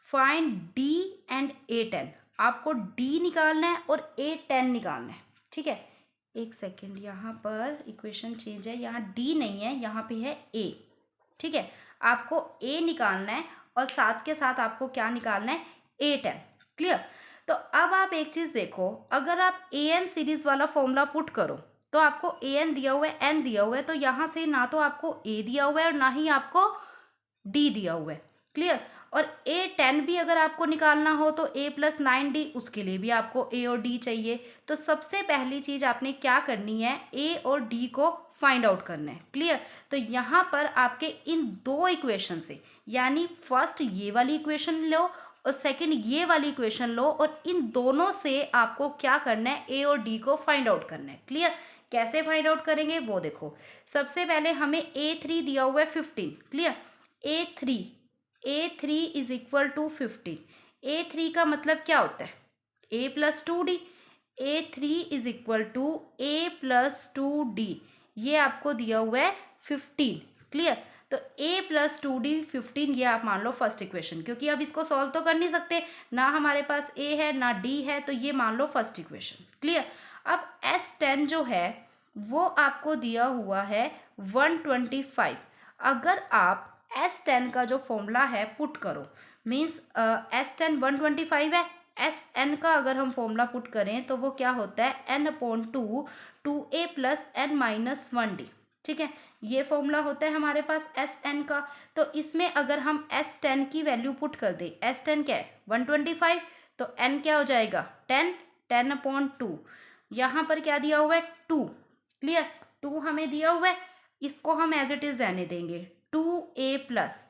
Speaker 1: Find D and A ten, आपको डी निकालना है और ए टेन निकालना है, ठीक है। एक सेकेंड, यहाँ पर इक्वेशन चेंज है, यहाँ डी नहीं है, यहाँ पे है ए, ठीक है। आपको ए निकालना है और साथ के साथ आपको क्या निकालना है, ए टेन। क्लियर। तो अब आप एक चीज़ देखो, अगर आप ए एन सीरीज वाला फॉर्मूला पुट करो तो आपको ए एन दिया हुआ है, एन दिया हुआ है, तो यहाँ से ना तो आपको ए दिया हुआ है और ना ही आपको डी दिया हुआ है। क्लियर। और ए टेन भी अगर आपको निकालना हो तो ए प्लस 9d, उसके लिए भी आपको ए और डी चाहिए। तो सबसे पहली चीज़ आपने क्या करनी है, ए और डी को फाइंड आउट करना है। क्लियर। तो यहाँ पर आपके इन दो इक्वेशन से, यानी फर्स्ट ये वाली इक्वेशन लो और सेकंड ये वाली इक्वेशन लो, और इन दोनों से आपको क्या करना है, ए और डी को फाइंड आउट करना है। क्लियर। कैसे फाइंड आउट करेंगे वो देखो। सबसे पहले हमें ए थ्री दिया हुआ है 15। Clear. A three is equal to 15। A three का मतलब क्या होता है, A plus 2d। A three is equal to A plus 2d, ये आपको दिया हुआ है 15। क्लियर। तो a प्लस 2d 15, ये आप मान लो फर्स्ट इक्वेशन, क्योंकि अब इसको सॉल्व तो कर नहीं सकते, ना हमारे पास a है ना d है, तो ये मान लो फर्स्ट इक्वेशन। क्लियर। अब S10 जो है वो आपको दिया हुआ है 125। अगर आप S10 का जो फॉर्मूला है पुट करो, मीन्स S10 125 है, Sn का अगर हम फॉर्मूला पुट करें तो वो क्या होता है, n/2 2a plus n minus 1d। ठीक है, ये फॉर्मूला होता है हमारे पास Sn का। तो इसमें अगर हम S10 की वैल्यू पुट कर दें, S10 क्या है 125, तो n क्या हो जाएगा 10, 10/2। यहाँ पर क्या दिया हुआ है 2। क्लियर। 2 हमें दिया हुआ है, इसको हम एज इट इज रहने देंगे, 2a प्लस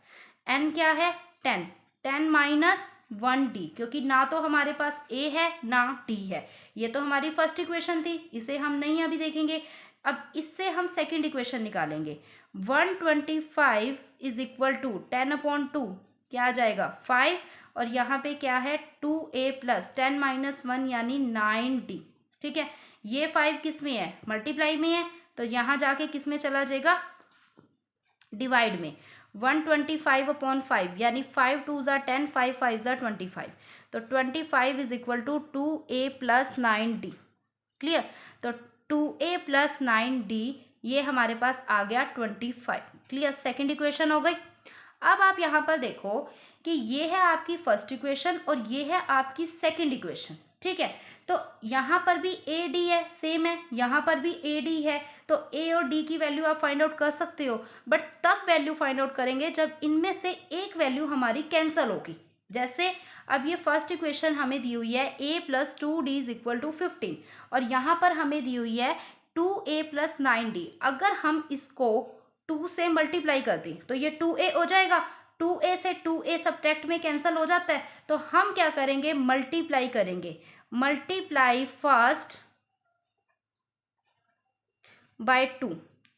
Speaker 1: n क्या है 10, 10 माइनस 1d, क्योंकि ना तो हमारे पास a है ना d है। ये तो हमारी फर्स्ट इक्वेशन थी, इसे हम नहीं अभी देखेंगे। अब इससे हम सेकंड इक्वेशन निकालेंगे। 125 इज इक्वल टू 10/2 क्या आ जाएगा 5, और यहाँ पे क्या है 2a प्लस 10 माइनस 1 यानी 9d। ठीक है, ये 5 किस में है, मल्टीप्लाई में है, तो यहाँ जाके किस में चला जाएगा, डिवाइड में। 125/5 यानी 5 2 ज़ा 10, 5 5 ज़ा 25, तो 25 is equal to 2a plus 9d। Clear. तो 2a प्लस 9d ये हमारे पास आ गया 25। क्लियर, सेकंड इक्वेशन हो गई। अब आप यहाँ पर देखो कि ये है आपकी फर्स्ट इक्वेशन और ये है आपकी सेकंड इक्वेशन। ठीक है, तो यहाँ पर भी ए डी है, सेम है, यहाँ पर भी ए डी है, तो ए और डी की वैल्यू आप फाइंड आउट कर सकते हो, बट तब वैल्यू फाइंड आउट करेंगे जब इनमें से एक वैल्यू हमारी कैंसिल होगी। जैसे अब ये फर्स्ट इक्वेशन हमें दी हुई है a plus 2d is equal to 15, और यहाँ पर हमें दी हुई है 2a प्लस 9d। अगर हम इसको 2 से मल्टीप्लाई कर दें तो ये 2a हो जाएगा, 2a से 2a सब्ट्रैक्ट में कैंसिल हो जाता है, तो हम क्या करेंगे, मल्टीप्लाई करेंगे। Multiply first by 2,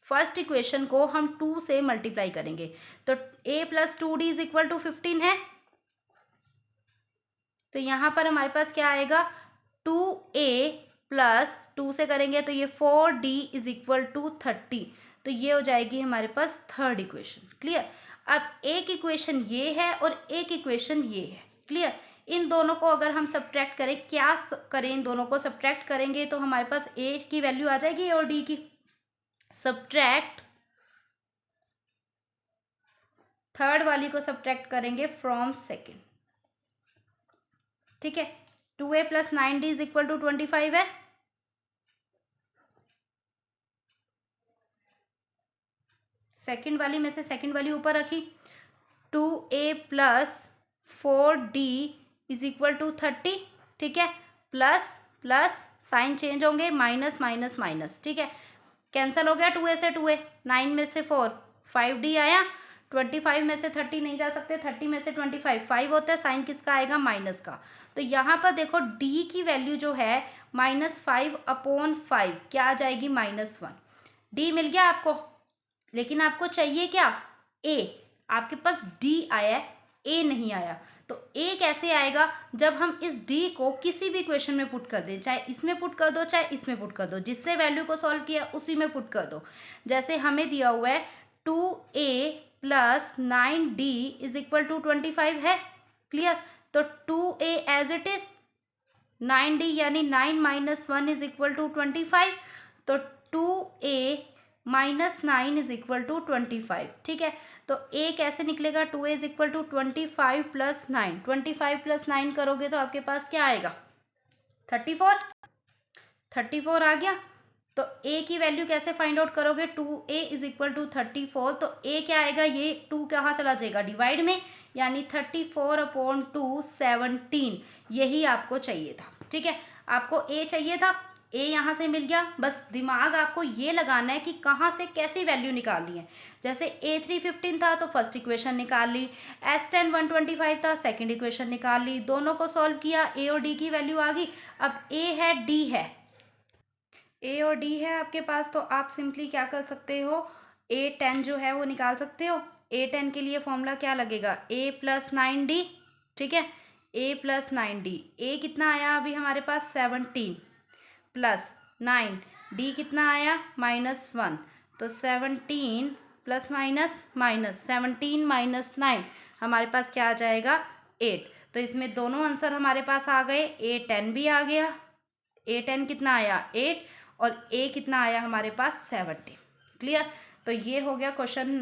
Speaker 1: first equation को हम 2 से मल्टीप्लाई करेंगे, तो a plus 2d is equal to 15 है, तो यहाँ पर हमारे पास क्या आएगा 2a प्लस 2 से करेंगे तो ये 4d इज इक्वल टू 30, तो ये हो जाएगी हमारे पास थर्ड इक्वेशन। क्लियर। अब एक इक्वेशन ये है और एक इक्वेशन ये है। क्लियर। इन दोनों को अगर हम सब्ट्रैक्ट करें, क्या करें, इन दोनों को सब्ट्रैक्ट करेंगे तो हमारे पास a की वैल्यू आ जाएगी और d की। सब्ट्रैक्ट थर्ड वाली को सब्ट्रैक्ट करेंगे फ्रॉम सेकेंड। ठीक है, 2a plus 9d is equal to 25 है, सेकेंड वाली में से सेकेंड वाली ऊपर रखी, 2a plus 4d is equal to 30। ठीक है, प्लस प्लस साइन चेंज होंगे, माइनस माइनस माइनस। ठीक है, कैंसिल हो गया 2a से 2a, 9 में से 4, 5d आया, 25 में से 30 नहीं जा सकते, 30 में से 25 5 होता है, साइन किसका आएगा, माइनस का। तो यहाँ पर देखो d की वैल्यू जो है -5/5 क्या आ जाएगी -1। d मिल गया आपको, लेकिन आपको चाहिए क्या, a। आपके पास d आया है, a नहीं आया, तो a कैसे आएगा, जब हम इस d को किसी भी इक्वेशन में पुट कर दें, चाहे इसमें पुट कर दो चाहे इसमें पुट कर दो, जिससे वैल्यू को सॉल्व किया उसी में पुट कर दो। जैसे हमें दिया हुआ है 2a plus 9d is equal to 25 है। क्लियर। तो 2a as it is, 9d यानी 9 माइनस 1 इज इक्वल टू 25। तो 2a minus 9 is equal to 25। ठीक है, तो a कैसे निकलेगा, 2a is equal to 25 plus 9, 25 plus 9 करोगे तो आपके पास क्या आएगा, 34। 34 आ गया। तो a की वैल्यू कैसे फाइंड आउट करोगे, 2a इज इक्वल टू 34। तो a क्या आएगा, ये 2 कहाँ चला जाएगा, डिवाइड में, यानी 34/2 17। यही आपको चाहिए था। ठीक है, आपको a चाहिए था, a यहाँ से मिल गया। बस दिमाग आपको ये लगाना है कि कहाँ से कैसी वैल्यू निकालनी है। जैसे a3 15 था तो फर्स्ट इक्वेशन निकाल ली, s10 125 था, सेकंड इक्वेशन निकाल ली, दोनों को सॉल्व किया, a और d की वैल्यू आ गई। अब a है, d है, a और d है आपके पास, तो आप सिंपली क्या कर सकते हो, a10 जो है वो निकाल सकते हो। a10 के लिए फॉर्मूला क्या लगेगा, a प्लस 9d। ठीक है, a प्लस 9d, a कितना आया अभी हमारे पास 17 प्लस 9, डी कितना आया -1। तो 17 प्लस माइनस माइनस 17 माइनस 9 हमारे पास क्या आ जाएगा, 8। तो इसमें दोनों आंसर हमारे पास आ गए, a10 भी आ गया, a10 कितना आया 8 और a कितना आया हमारे पास 70। क्लियर। तो ये हो गया क्वेश्चन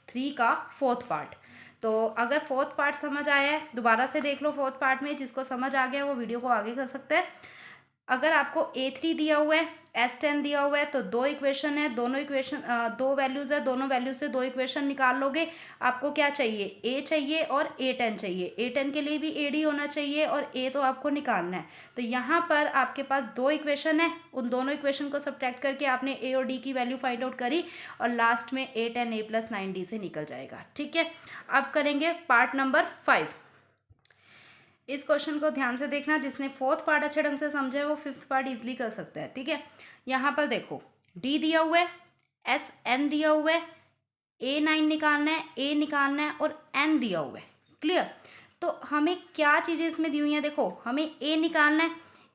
Speaker 1: 3 का फोर्थ पार्ट। तो अगर फोर्थ पार्ट समझ आया है दोबारा से देख लो, फोर्थ पार्ट में जिसको समझ आ गया वो वीडियो को आगे कर सकते हैं। अगर आपको a3 दिया हुआ है, s10 दिया हुआ है, तो दो इक्वेशन है, दोनों इक्वेशन दो वैल्यूज है, दोनों वैल्यू से दो इक्वेशन निकाल लोगे। आपको क्या चाहिए, a चाहिए और a10 चाहिए, a10 के लिए भी ad होना चाहिए और a तो आपको निकालना है। तो यहाँ पर आपके पास दो इक्वेशन है, उन दोनों इक्वेशन को सब्ट्रैक्ट करके आपने a और d की वैल्यू फाइंड आउट करी और लास्ट में a10 a प्लस 9d से निकल जाएगा। ठीक है, अब करेंगे पार्ट नंबर 5। इस क्वेश्चन को ध्यान से देखना, जिसने फोर्थ पार्ट अच्छे ढंग से समझा है वो फिफ्थ पार्ट इजीली कर सकता है। ठीक है, यहाँ पर देखो d दिया हुआ है, sn दिया हुआ है, a9 निकालना है, a निकालना है और n दिया हुआ है। क्लियर। तो हमें क्या चीज़ें इसमें दी हुई हैं, देखो हमें a निकालना है,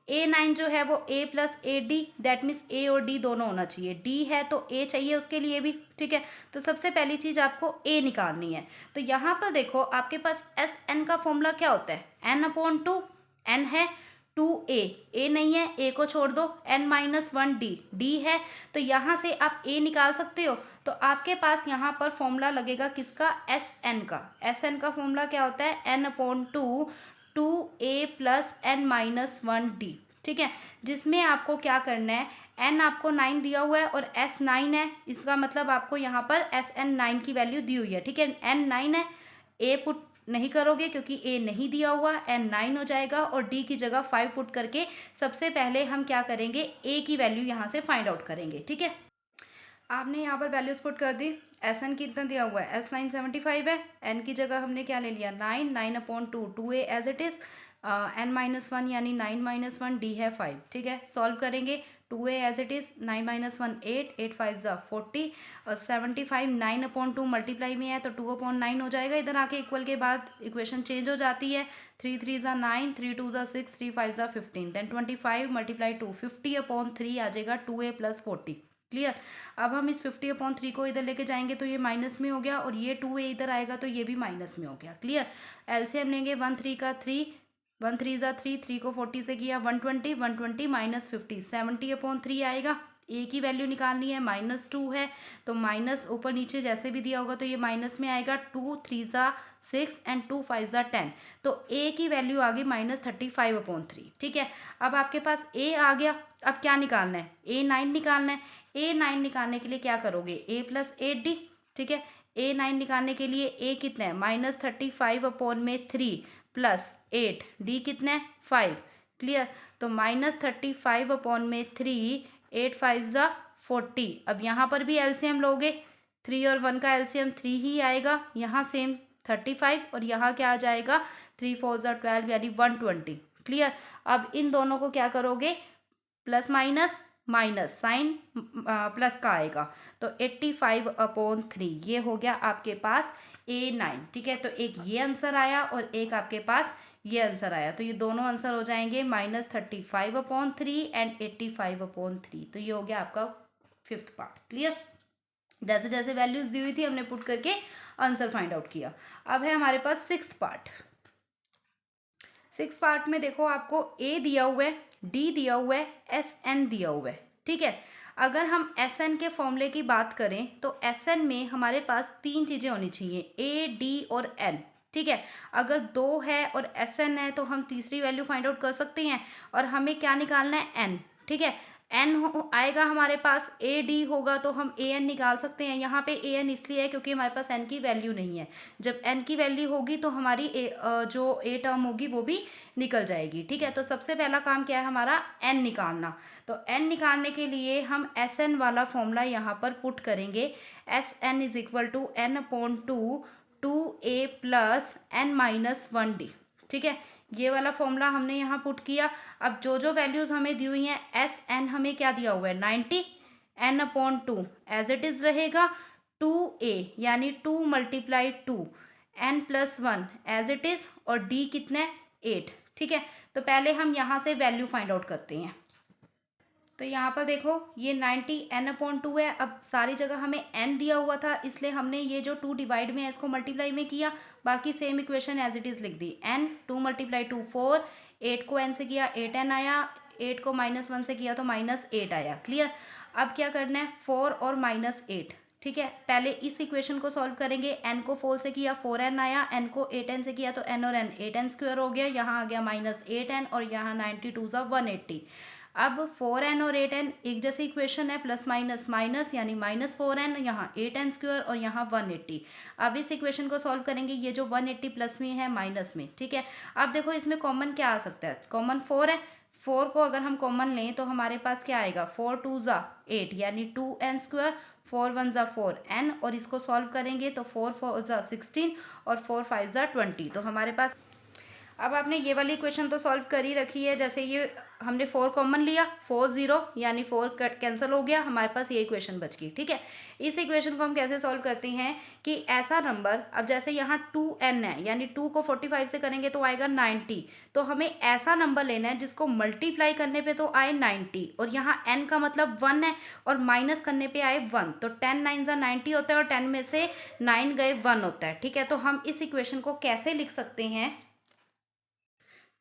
Speaker 1: a9 जो है वो a plus A D, that means a और d दोनों होना चाहिए, d है तो a चाहिए उसके लिए भी। ठीक है, तो सबसे पहली चीज़ आपको a निकालनी है। तो यहाँ पर देखो आपके पास sn का फॉर्मूला क्या होता है, n/2, n है 2a, a नहीं है, a को छोड़ दो, n-1d, d है, तो यहाँ से आप a निकाल सकते हो। तो आपके पास यहाँ पर फॉर्मूला लगेगा किसका, sn का। sn का फॉर्मूला क्या होता है, n/2 2a प्लस n-1d। ठीक है, जिसमें आपको क्या करना है, n आपको 9 दिया हुआ है और s 9 है, इसका मतलब आपको यहाँ पर sn 9 की वैल्यू दी हुई है। ठीक है, n 9 है, a पुट नहीं करोगे क्योंकि a नहीं दिया हुआ, n 9 हो जाएगा और d की जगह 5 पुट करके सबसे पहले हम क्या करेंगे, a की वैल्यू यहाँ से फाइंड आउट करेंगे। ठीक है, आपने यहाँ पर वैल्यूज पुट कर दी, एस एन कितना दिया हुआ है, s9 75 है, n की जगह हमने क्या ले लिया 9, 9/2, 2a as it is, n-1 यानी 9 - 1, d है 5। ठीक है, सॉल्व करेंगे, 2a एज इट इज़, 9 - 1 8, 8 5 40 और 75 9/2 मल्टीप्लाई में है तो 2/9 हो जाएगा। इधर आके इक्वल के बाद इक्वेशन चेंज हो जाती है, 3 3 9, 3 2 6, 3 5 15, देन 25 मल्टीप्लाई 2 50/3 आ जाएगा 2a प्लस 40। क्लियर। अब हम इस 50/3 को इधर लेके जाएंगे तो ये माइनस में हो गया और ये 2a इधर आएगा तो ये भी माइनस में हो गया। क्लियर। एलसीएम लेंगे 1 3 का 3, 1 3 3, 3 को 40 से किया 120, 120 माइनस 50 70/3 आएगा। a की वैल्यू निकालनी है, -2 है तो माइनस ऊपर नीचे जैसे भी दिया होगा तो ये माइनस में आएगा, 2 3 6 एंड 2 5 10, तो a की वैल्यू आ गई -35/3। ठीक है, अब आपके पास a आ गया, अब क्या निकालना है, a9 निकालना है। a9 निकालने के लिए क्या करोगे, a प्लस 8d। ठीक है, a9 निकालने के लिए a कितना है, -35/3 प्लस 8, d कितना है 5। क्लियर, तो -35/3, 8 5 40। अब यहाँ पर भी एलसीएम लोगे, 3 और 1 का एलसीएम 3 ही आएगा, यहाँ सेम 35 और यहाँ क्या आ जाएगा 3 4 12 यानी 120। क्लियर, अब इन दोनों को क्या करोगे, plus minus minus sign plus का आएगा तो 85/3, ये हो गया आपके पास a9। ठीक है, तो एक ये आंसर आया और एक आपके पास ये आंसर आया, तो ये दोनों आंसर हो जाएंगे -35/3 एंड 85/3। तो ये हो गया आपका फिफ्थ पार्ट। क्लियर। जैसे जैसे वैल्यूज दी हुई थी हमने पुट करके आंसर फाइंड आउट किया। अब है हमारे पास सिक्स्थ पार्ट। सिक्स्थ पार्ट में देखो आपको ए दिया हुआ है, डी दिया हुआ है, एस एन दिया हुआ है, ठीक है। अगर हम एस एन के फॉर्मूले की बात करें तो एस एन में हमारे पास तीन चीज़ें होनी चाहिए, ए डी और एन, ठीक है। अगर दो है और एस एन है तो हम तीसरी वैल्यू फाइंड आउट कर सकते हैं, और हमें क्या निकालना है, एन, ठीक है। एन आएगा हमारे पास, ए डी होगा तो हम ए एन निकाल सकते हैं। यहाँ पे ए एन इसलिए है क्योंकि हमारे पास एन की वैल्यू नहीं है। जब एन की वैल्यू होगी तो हमारी जो ए टर्म होगी वो भी निकल जाएगी, ठीक है। तो सबसे पहला काम क्या है हमारा, एन निकालना। तो एन निकालने के लिए हम एस एन वाला फॉर्मूला यहाँ पर पुट करेंगे। S N is equal to N upon two A plus N minus 1 D, ठीक है। ये वाला फॉर्मूला हमने यहाँ पुट किया। अब जो जो वैल्यूज हमें दी हुई हैं, एस एन हमें क्या दिया हुआ है 90, N upon 2 as it is रहेगा, 2a यानी 2 × 2 n + 1 एज इट इज, और d कितने 8, ठीक है। तो पहले हम यहाँ से वैल्यू फाइंड आउट करते हैं। तो यहाँ पर देखो ये 90 n अपॉन 2 है। अब सारी जगह हमें n दिया हुआ था इसलिए हमने ये जो 2 डिवाइड में है इसको मल्टीप्लाई में किया, बाकी same equation as it is लिख दी। n 2 × 2 4, 8 को n से किया 8n आया, 8 को -1 से किया तो -8 आया, क्लियर। अब क्या करना है, 4 और -8, ठीक है। पहले इस इक्वेशन को सॉल्व करेंगे। n को 4 से किया 4n आया, n को 8n से किया तो n और n 8n² हो गया, यहाँ आ गया -8n और यहाँ 92 × 180। अब 4n और 8n एक जैसी इक्वेशन है, प्लस माइनस माइनस यानी -4n, यहाँ 8n² और यहाँ 180। अब इस इक्वेशन को सॉल्व करेंगे, ये जो 180 प्लस में है माइनस में, ठीक है। अब देखो इसमें कॉमन क्या आ सकता है, कॉमन 4 है। 4 को अगर हम कॉमन लें तो हमारे पास क्या आएगा, 4 × 2 = 8 यानी 2n², 4 × 1 = 4n, और इसको सॉल्व करेंगे तो 4 × 4 = 16 और 4 × 5 = 20। तो हमारे पास अब आपने ये वाली इक्वेशन तो सॉल्व कर ही रखी है। जैसे ये हमने 4 कॉमन लिया, 4 0 यानी 4 कट कैंसिल हो गया, हमारे पास ये इक्वेशन बच गई, ठीक है। इस इक्वेशन को हम कैसे सॉल्व करते हैं कि ऐसा नंबर, अब जैसे यहाँ 2n है यानी 2 को 45 से करेंगे तो आएगा 90, तो हमें ऐसा नंबर लेना है जिसको मल्टीप्लाई करने पे तो आए 90, और यहाँ n का मतलब 1 है और माइनस करने पे आए 1, तो 10 9 = 90 होता है और 10 में से 9 गए 1 होता है, ठीक है। तो हम इस इक्वेशन को कैसे लिख सकते हैं,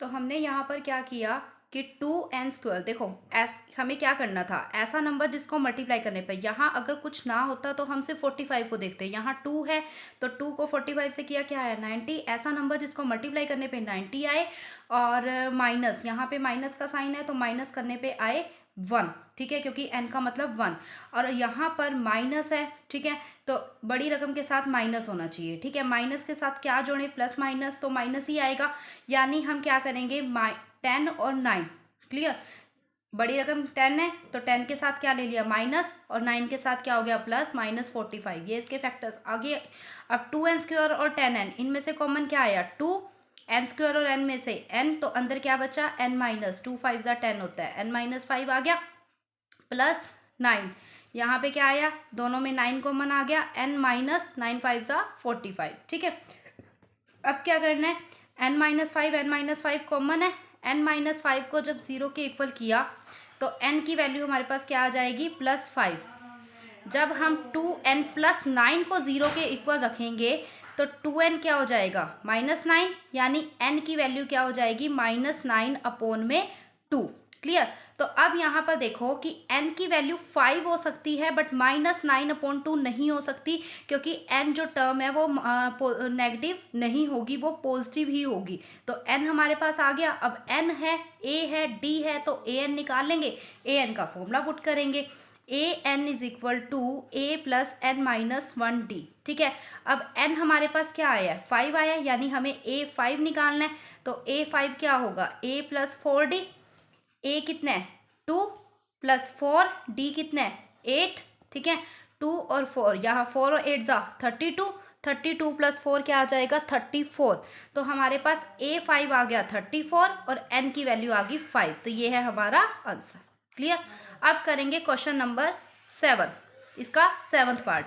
Speaker 1: तो हमने यहाँ पर क्या किया कि 2n², देखो हमें क्या करना था, ऐसा नंबर जिसको मल्टीप्लाई करने पर, यहाँ अगर कुछ ना होता तो हम सिर्फ 45 को देखते, यहाँ 2 है तो 2 को 45 से किया क्या आया 90, ऐसा नंबर जिसको मल्टीप्लाई करने पे 90 आए, और माइनस, यहाँ पे माइनस का साइन है तो माइनस करने पे आए 1, ठीक है, क्योंकि n का मतलब 1, और यहाँ पर माइनस है, ठीक है। तो बड़ी रकम के साथ माइनस होना चाहिए, ठीक है। माइनस के साथ क्या जोड़े, प्लस माइनस, तो माइनस ही आएगा, यानी हम क्या करेंगे 10 और 9, क्लियर। बड़ी रकम 10 है तो 10 के साथ क्या ले लिया माइनस, और 9 के साथ क्या हो गया प्लस, -45, ये इसके फैक्टर्स आगे। अब 2n² और 10n, इनमें से कॉमन क्या आया 2, n² और n में से n, तो अंदर क्या बचा n-, 2 5 = 10 होता है, n-5 आ गया, प्लस 9, यहाँ पे क्या आया, दोनों में 9 कॉमन आ गया, n-9 5 = 45, ठीक है। अब क्या करना है, n-5 कॉमन है, n-5 को जब 0 के इक्वल किया तो n की वैल्यू हमारे पास क्या आ जाएगी +5। जब हम 2n + 9 को 0 के इक्वल रखेंगे तो 2n क्या हो जाएगा -9, यानी n की वैल्यू क्या हो जाएगी -9/2, क्लियर। तो अब यहाँ पर देखो कि n की वैल्यू 5 हो सकती है बट -9/2 नहीं हो सकती, क्योंकि n जो टर्म है वो नेगेटिव नहीं होगी, वो पॉजिटिव ही होगी। तो n हमारे पास आ गया। अब n है, a है, d है, तो an निकाल लेंगे, an का फॉर्मूला पुट करेंगे, an = a + n-1d, ठीक है। अब n हमारे पास क्या आया है 5 आया, यानी हमें a5 निकालना है, तो a5 क्या होगा a + 4d, a कितना है 2 + 4, d कितना है 8, ठीक है। 2 और 4, यहाँ 4 और 8 = 32, 32 + 4 क्या आ जाएगा 34, तो हमारे पास a5 आ गया 34 और n की वैल्यू आ गई 5, तो ये है हमारा आंसर, क्लियर। अब करेंगे क्वेश्चन नंबर 7, इसका 7th पार्ट।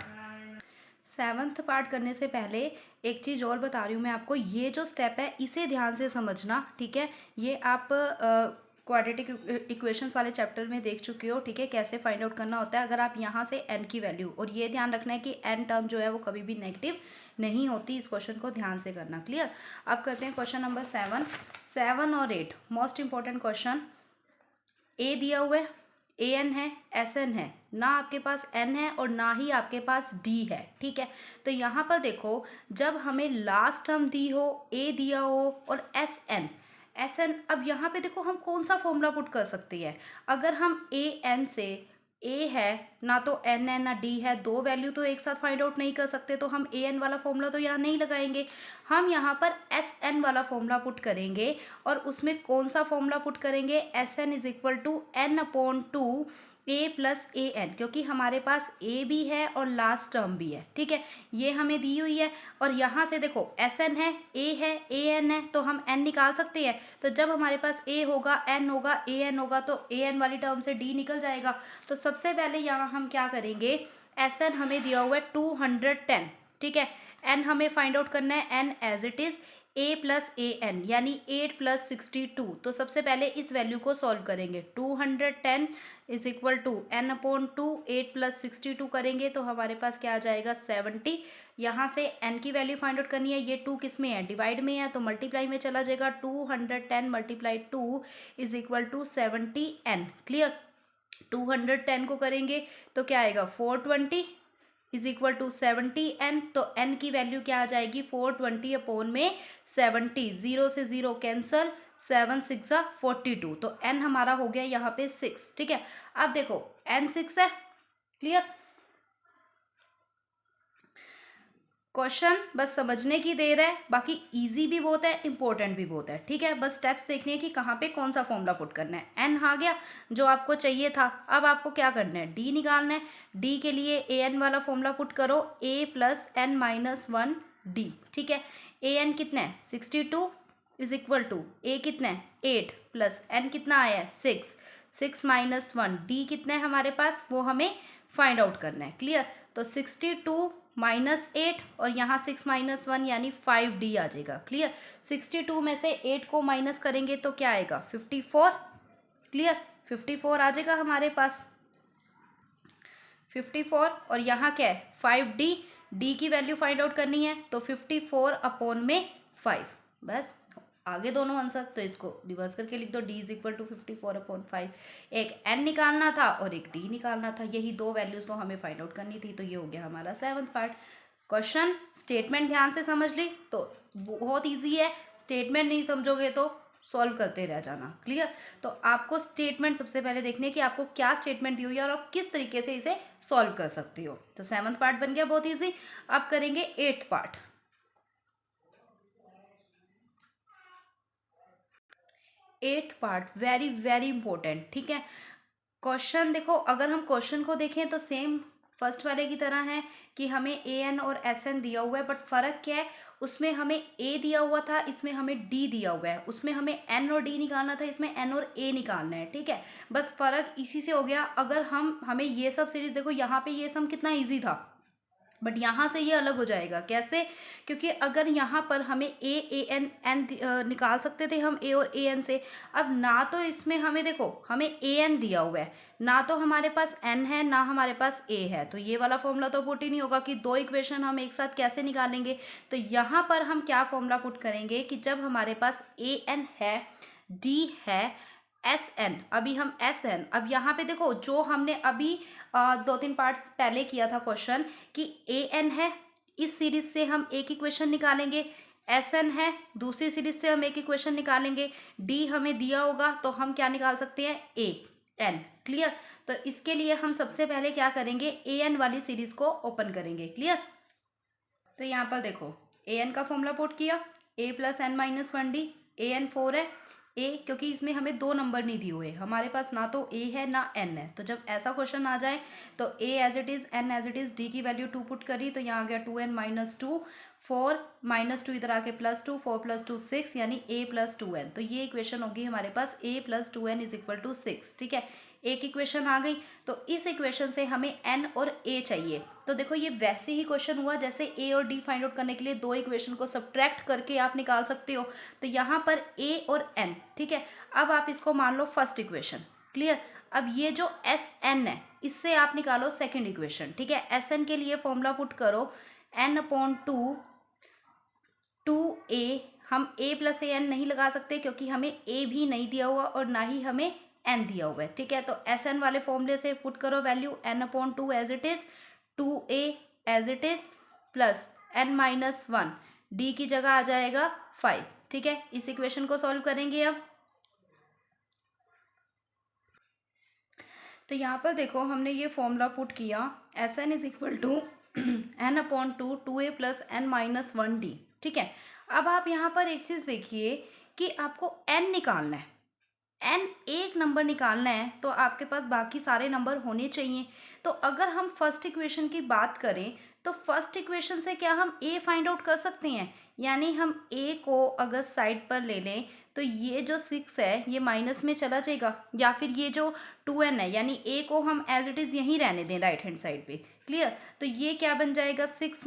Speaker 1: 7th पार्ट करने से पहले एक चीज़ और बता रही हूँ मैं आपको, ये जो स्टेप है इसे ध्यान से समझना, ठीक है। ये आप क्वाड्रेटिक इक्वेशंस वाले चैप्टर में देख चुके हो, ठीक है, कैसे फाइंड आउट करना होता है। अगर आप यहाँ से n की वैल्यू, और ये ध्यान रखना है कि n टर्म जो है वो कभी भी नेगेटिव नहीं होती, इस क्वेश्चन को ध्यान से करना। क्लियर। अब करते हैं क्वेश्चन नंबर 7 और 8, मोस्ट इंपॉर्टेंट क्वेश्चन। ए दिया हुआ है, an है, sn है, ना आपके पास n है और ना ही आपके पास d है, ठीक है। तो यहाँ पर देखो, जब हमें लास्ट टर्म दी हो, a दिया हो और sn, अब यहाँ पे देखो हम कौन सा फॉर्मूला पुट कर सकते हैं। अगर हम an से, a है ना तो n है ना d है, दो वैल्यू तो एक साथ फाइंड आउट नहीं कर सकते, तो हम an वाला फॉर्मूला तो यहाँ नहीं लगाएंगे, हम यहाँ पर sn वाला फॉर्मूला पुट करेंगे। और उसमें कौन सा फॉर्मूला पुट करेंगे, sn is equal to n/2 a plus A N, क्योंकि हमारे पास a भी है और लास्ट टर्म भी है, ठीक है, ये हमें दी हुई है। और यहाँ से देखो sn है, a है, an है, तो हम n निकाल सकते हैं। तो जब हमारे पास a होगा, n होगा, an होगा, तो an वाली टर्म से d निकल जाएगा। तो सबसे पहले यहाँ हम क्या करेंगे, sn हमें दिया हुआ है 210, ठीक है, n हमें फाइंड आउट करना है, n as it is a plus A N, यानी 8 प्लस 62। तो सबसे पहले इस वैल्यू को सॉल्व करेंगे, 210 is equal to n/2, 8 plus 62 करेंगे तो हमारे पास क्या आ जाएगा, 70। यहाँ से n की वैल्यू फाइंड आउट करनी है, ये 2 किस में है, डिवाइड में है, तो मल्टीप्लाई में चला जाएगा, 210 multiply 2 is equal to 70n। Clear. 210 को करेंगे तो क्या आएगा, 420 इज इक्वल टू 70n। तो n की वैल्यू क्या आ जाएगी, 420 अपॉन में 70, 0 से 0 कैंसल, 7 6 42, तो n हमारा हो गया यहाँ पे 6, ठीक है। अब देखो n 6 है। क्लियर। क्वेश्चन बस समझने की देर है, बाकी इजी भी बहुत है, इंपॉर्टेंट भी बहुत है, ठीक है। बस स्टेप्स देखने हैं कि कहाँ पे कौन सा फॉर्मूला पुट करना है। n आ गया जो आपको चाहिए था, अब आपको क्या करना है, d निकालना है। d के लिए an वाला फॉर्मूला पुट करो, a plus n minus 1 d, ठीक है। an कितना है, 62 इज इक्वल टू a कितना है, 8 प्लस n कितना आया है, 6 माइनस 1 d कितना है हमारे पास, वो हमें फाइंड आउट करना है। क्लियर। तो 62 माइनस 8 और यहाँ 6 माइनस 1 यानी 5d आ जाएगा। क्लियर। 62 में से 8 को माइनस करेंगे तो क्या आएगा, 54। क्लियर। 54 आ जाएगा हमारे पास, 54। और यहाँ क्या है, 5d, d की वैल्यू फाइंड आउट करनी है, तो 54 अपॉन में 5, बस आगे दोनों आंसर। तो इसको रिवर्स करके लिख दो, d is equal to 54 upon 5। एक n निकालना था और एक d निकालना था, यही दो वैल्यूज तो हमें फाइंड आउट करनी थी। तो ये हो गया हमारा 7th पार्ट। क्वेश्चन स्टेटमेंट ध्यान से समझ ली तो बहुत इजी है, स्टेटमेंट नहीं समझोगे तो सॉल्व करते रह जाना। क्लियर। तो आपको स्टेटमेंट सबसे पहले देखने कि आपको क्या स्टेटमेंट दी हुई है और आप किस तरीके से इसे सॉल्व कर सकती हो। तो 7th पार्ट बन गया बहुत ईजी। अब करेंगे 8th part. 8th part very very important, ठीक है। क्वेश्चन देखो, अगर हम क्वेश्चन को देखें तो सेम फर्स्ट वाले की तरह है कि हमें ए एन और एस एन दिया हुआ है, बट फ़र्क क्या है, उसमें हमें ए दिया हुआ था, इसमें हमें डी दिया हुआ है। उसमें हमें एन और डी निकालना था, इसमें एन और ए निकालना है, ठीक है। बस फ़र्क इसी से हो गया। अगर हमें ये सब सीरीज देखो, यहाँ पे ये सम कितना ईजी था, बट यहाँ से ये अलग हो जाएगा। कैसे, क्योंकि अगर यहाँ पर हमें ए एन एन निकाल सकते थे हम ए और ए एन से, अब ना तो इसमें हमें देखो हमें ए एन दिया हुआ है, ना तो हमारे पास एन है, ना हमारे पास ए है, तो ये वाला फॉर्मूला तो पुट ही नहीं होगा कि दो इक्वेशन हम एक साथ कैसे निकालेंगे। तो यहाँ पर हम क्या फॉर्मूला पुट करेंगे कि जब हमारे पास ए एन है, डी है, एस एन, अभी हम एस एन, अब यहाँ पे देखो जो हमने अभी 2-3 पार्ट्स पहले किया था क्वेश्चन कि ए एन है, इस सीरीज से हम एक इक्वेशन निकालेंगे, एस एन है, दूसरी सीरीज से हम एक इक्वेशन निकालेंगे, डी हमें दिया होगा तो हम क्या निकाल सकते हैं, ए एन। क्लियर। तो इसके लिए हम सबसे पहले क्या करेंगे, ए एन वाली सीरीज को ओपन करेंगे। क्लियर। तो यहाँ पर देखो ए एन का फॉर्मूला पुट किया, ए plus N minus 1d, A N 4 है, ए क्योंकि इसमें हमें दो नंबर नहीं दिए हुए, हमारे पास ना तो ए है ना एन है, तो जब ऐसा क्वेश्चन आ जाए तो A as it is, N as it is, D की वैल्यू 2 पुट करी तो यहाँ आ गया 2n माइनस 2, 4 -2 इधर आके +2, 4 + 2 6 यानी a + 2n। तो ये इक्वेशन होगी हमारे पास a + 2n = 6। ठीक है, एक इक्वेशन आ गई। तो इस इक्वेशन से हमें n और a चाहिए। तो देखो ये वैसे ही क्वेश्चन हुआ जैसे a और d फाइंड आउट करने के लिए दो इक्वेशन को सब्ट्रैक्ट करके आप निकाल सकते हो। तो यहाँ पर a और n, ठीक है। अब आप इसको मान लो फर्स्ट इक्वेशन, क्लियर। अब ये जो Sn है इससे आप निकालो सेकेंड इक्वेशन, ठीक है। Sn के लिए फॉर्मूला पुट करो n/2 2a। हम a + an नहीं लगा सकते क्योंकि हमें a भी नहीं दिया हुआ और ना ही हमें n दिया हुआ है, ठीक है। तो Sn वाले फॉर्मूले से पुट करो value n/2 as it is, 2a as it is plus n-1 d की जगह आ जाएगा 5, ठीक है। इस इक्वेशन को सॉल्व करेंगे अब। तो यहाँ पर देखो हमने ये फॉर्मूला पुट किया Sn = n/2 2a + n-1d, ठीक है। अब आप यहाँ पर एक चीज़ देखिए कि आपको n निकालना है, n एक नंबर निकालना है तो आपके पास बाकी सारे नंबर होने चाहिए। तो अगर हम फर्स्ट इक्वेशन की बात करें तो फर्स्ट इक्वेशन से क्या हम a फाइंड आउट कर सकते हैं, यानी हम a को अगर साइड पर ले लें तो ये जो 6 है ये माइनस में चला जाएगा, या फिर ये जो 2n है यानी a को हम एज इट इज़ यहीं रहने दें राइट हैंड साइड पे, क्लियर। तो ये क्या बन जाएगा 6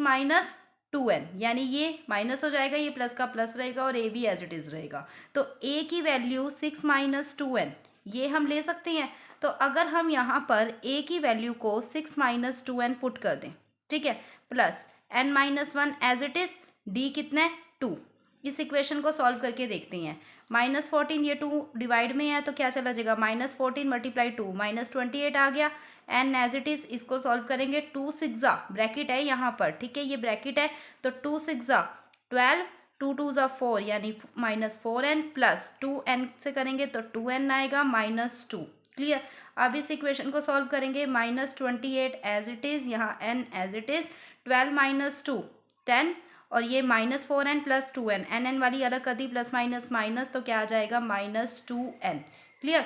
Speaker 1: - 2n, यानी ये माइनस हो जाएगा, ये प्लस का प्लस रहेगा और a भी एज इट इज़ रहेगा। तो a की वैल्यू 6 - 2n ये हम ले सकते हैं। तो अगर हम यहाँ पर a की वैल्यू को 6 - 2n पुट कर दें, ठीक है, plus n-1 as it is, d कितना है 2। इस इक्वेशन को सॉल्व करके देखते हैं। -14 ये 2 डिवाइड में है तो क्या चला जाएगा, -14 × 2 -28 आ गया। n एज इट इज़, इसको सॉल्व करेंगे 2 6 ब्रैकेट है यहाँ पर, ठीक है, ये ब्रैकेट है। तो 2 6 12, 2 2 4 यानी -4n प्लस 2n से करेंगे तो 2n आएगा -2, क्लियर। अब इस इक्वेशन को सॉल्व करेंगे -28 एज इट इज़, यहाँ n एज इट इज़, 12 - 2 10 और ये -4n प्लस 2n, n वाली अलग कर दी, प्लस माइनस माइनस, तो क्या आ जाएगा -2n, क्लियर।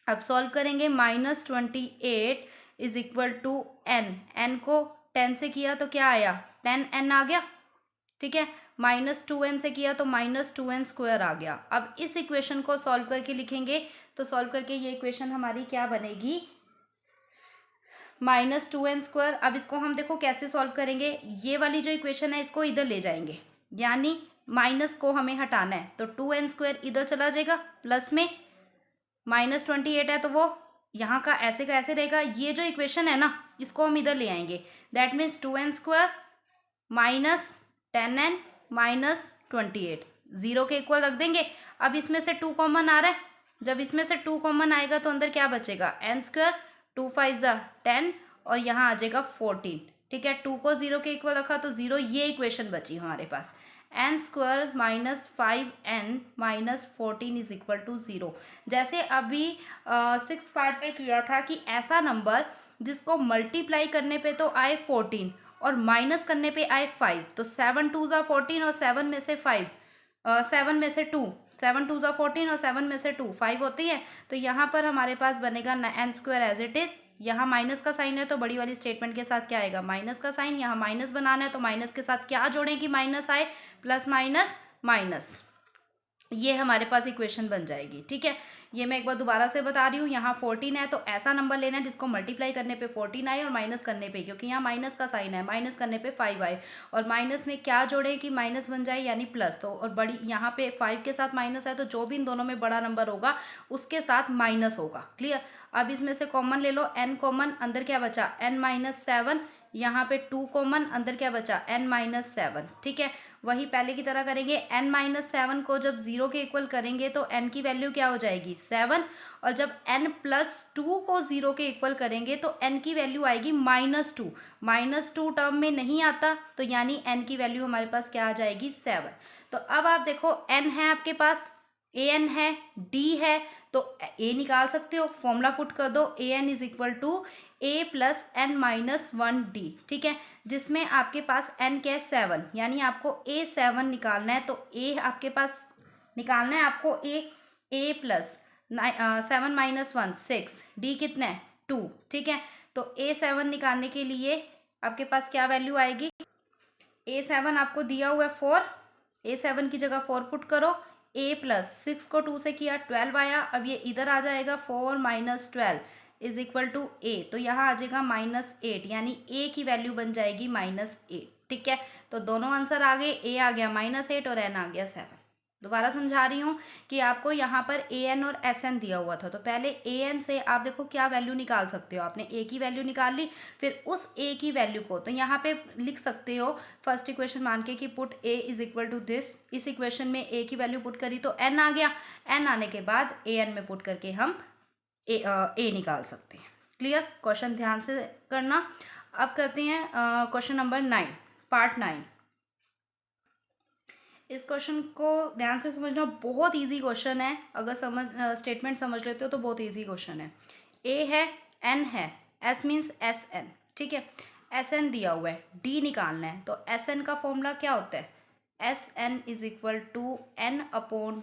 Speaker 1: अब सॉल्व करेंगे -28 = n, n को 10 से किया तो क्या आया 10n आ गया, ठीक है। -2n से किया तो -2n² आ गया। अब इस इक्वेशन को सॉल्व करके लिखेंगे तो सॉल्व करके ये इक्वेशन हमारी क्या बनेगी -2n²। अब इसको हम देखो कैसे सॉल्व करेंगे, ये वाली जो इक्वेशन है इसको इधर ले जाएंगे, यानी माइनस को हमें हटाना है। तो 2n² इधर चला जाएगा प्लस में, -28 है तो वो यहाँ का ऐसे रहेगा। ये जो इक्वेशन है ना इसको हम इधर ले आएंगे, दैट मीन्स 2n² -10n -28 0 के इक्वल रख देंगे। अब इसमें से 2 कॉमन आ रहा है, जब इसमें से 2 कॉमन आएगा तो अंदर क्या बचेगा n², 2 5 10 और यहाँ आ जाएगा 14, ठीक है। 2 को 0 के इक्वल रखा तो 0, ये इक्वेशन बची हमारे पास। n² -5n -14 = 0। जैसे अभी 6th पार्ट में किया था कि ऐसा नंबर जिसको मल्टीप्लाई करने पे तो आए 14 और माइनस करने पे आए 5, तो 7 2 14 और 7 में से 5 7 में से 2, 7 2 14 और 7 में से 2 5 होती है। तो यहाँ पर हमारे पास बनेगा n² एज इट इज़, यहाँ माइनस का साइन है तो बड़ी वाली स्टेटमेंट के साथ क्या आएगा माइनस का साइन, यहाँ माइनस बनाना है तो माइनस के साथ क्या जोड़ें कि माइनस आए, प्लस माइनस माइनस, ये हमारे पास इक्वेशन बन जाएगी, ठीक है। ये मैं एक बार दोबारा से बता रही हूँ, यहाँ 14 है तो ऐसा नंबर लेना है जिसको मल्टीप्लाई करने पे 14 आए और माइनस करने पे, क्योंकि यहाँ माइनस का साइन है, माइनस करने पे 5 आए और माइनस में क्या जोड़ें कि माइनस बन जाए यानी प्लस। तो और बड़ी यहाँ पे 5 के साथ माइनस है तो जो भी इन दोनों में बड़ा नंबर होगा उसके साथ माइनस होगा, क्लियर। अब इसमें से कॉमन ले लो, n कॉमन, अंदर क्या बचा n-7, यहाँ पे 2 कॉमन, अंदर क्या बचा n-7, ठीक है। वही पहले की तरह करेंगे, n-7 को जब 0 के इक्वल करेंगे तो n की वैल्यू क्या हो जाएगी 7, और जब n+2 को 0 के इक्वल करेंगे तो n की वैल्यू आएगी -2। -2 टर्म में नहीं आता तो यानी n की वैल्यू हमारे पास क्या आ जाएगी 7। तो अब आप देखो n है आपके पास, an है, d है, तो a निकाल सकते हो, फॉर्मूला पुट कर दो an = a + n-1d, ठीक है, जिसमें आपके पास n क्या है 7, यानी आपको a7 निकालना है। तो a आपके पास निकालना है आपको a + 7 - 1 6, d कितना है 2, ठीक है। तो a7 निकालने के लिए आपके पास क्या वैल्यू आएगी A7 आपको दिया हुआ है 4, A7 की जगह 4 पुट करो, A प्लस 6 को 2 से किया 12 आया, अब ये इधर आ जाएगा 4 minus 12 is equal to A, तो यहाँ आ जाएगा -8, यानी A की वैल्यू बन जाएगी -8। ठीक है, तो दोनों आंसर आ गए, A आ गया -8 और N आ गया 7। दोबारा समझा रही हूँ कि आपको यहाँ पर AN और SN दिया हुआ था, तो पहले AN से आप देखो क्या वैल्यू निकाल सकते हो। आपने A की वैल्यू निकाल ली, फिर उस A की वैल्यू को तो यहाँ पे लिख सकते हो फर्स्ट इक्वेशन मान के कि put A is equal to this. इस इक्वेशन में A की वैल्यू पुट करी तो N आ गया, N आने के बाद AN में पुट करके हम A निकाल सकते हैं। क्लियर, क्वेश्चन ध्यान से करना। अब करते हैं क्वेश्चन नंबर 9, पार्ट 9। इस क्वेश्चन को ध्यान से समझना, बहुत इजी क्वेश्चन है। अगर स्टेटमेंट समझ लेते हो तो बहुत इजी क्वेश्चन है। ए है, एन है, एस मीन्स एस एन। ठीक है, एस एन दिया हुआ है, डी निकालना है, तो एस एन का फॉर्मूला क्या होता है? S N is equal to N upon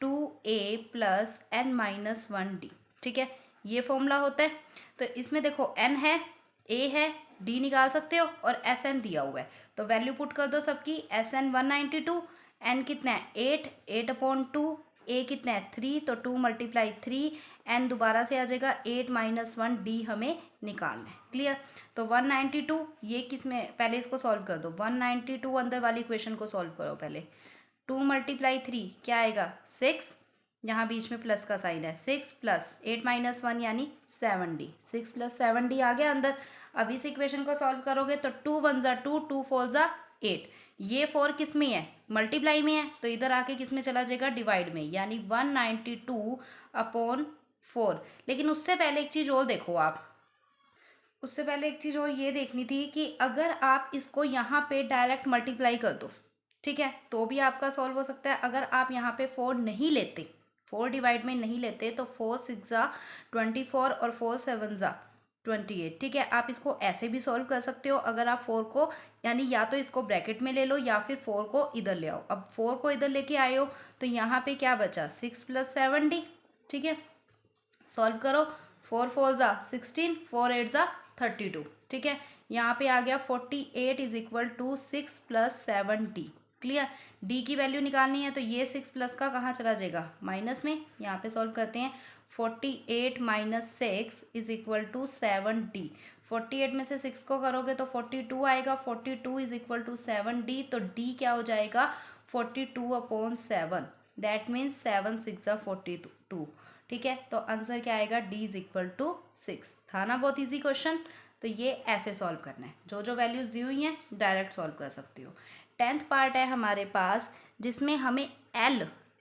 Speaker 1: two A plus N minus 1 D. ठीक है, ये फॉर्मूला होता है। तो इसमें देखो एन है, ए है, डी निकाल सकते हो और एस एन दिया हुआ है, तो वैल्यू पुट कर दो सबकी। एस एन 192, एन कितना है 8, 8/2, ए कितना है 3, तो 2 × 3, एन दोबारा से आ जाएगा 8 माइनस 1, डी हमें निकालना है। क्लियर, तो 192 ये किस में, पहले इसको सॉल्व कर दो। 192 अंदर वाली इक्वेशन को सॉल्व करो पहले। 2 × 3 क्या आएगा 6, यहाँ बीच में प्लस का साइन है, 6 प्लस 8 माइनस 1 यानी 7D, 6 + 7D आ गया अंदर। अब इस इक्वेशन को सॉल्व करोगे तो 2 × 1 = 2, 2 × 4 = 8। ये 4 किस में है? मल्टीप्लाई में है, तो इधर आके किस में चला जाएगा? डिवाइड में, यानी 192/4। लेकिन उससे पहले एक चीज़ और देखो आप, उससे पहले एक चीज़ और ये देखनी थी कि अगर आप इसको यहाँ पे डायरेक्ट मल्टीप्लाई कर दो, ठीक है, तो भी आपका सॉल्व हो सकता है। अगर आप यहाँ पे 4 नहीं लेते, 4 डिवाइड में नहीं लेते, तो 4 × 6 = 24 और 4 × 7 = 28। ठीक है, आप इसको ऐसे भी सॉल्व कर सकते हो। अगर आप 4 को, यानी या तो इसको ब्रैकेट में ले लो या फिर 4 को इधर ले आओ। अब 4 को इधर लेके आए हो तो यहाँ पे क्या बचा? 6 + 7D। ठीक है, सॉल्व करो। 4 × 4 = 16, 4 × 8 = 32। ठीक है, यहाँ पे आ गया 48 is equal to 6 + 7D। Clear, D की वैल्यू निकालनी है, तो ये 6 प्लस का कहाँ चला जाएगा? माइनस में। यहाँ पे सॉल्व करते हैं। 48 - 6 इज इक्वल टू 7D। 48 में से 6 को करोगे तो 42 आएगा। 42 इज इक्वल टू 7D, तो D क्या हो जाएगा? 42/7। That means 7 × 6 = 42। ठीक है, तो आंसर क्या आएगा? D is equal to 6। था ना बहुत इजी क्वेश्चन? तो ये ऐसे सॉल्व करना है, जो जो वैल्यूज़ दी हुई हैं डायरेक्ट सॉल्व कर सकती हो। 10th पार्ट है हमारे पास, जिसमें हमें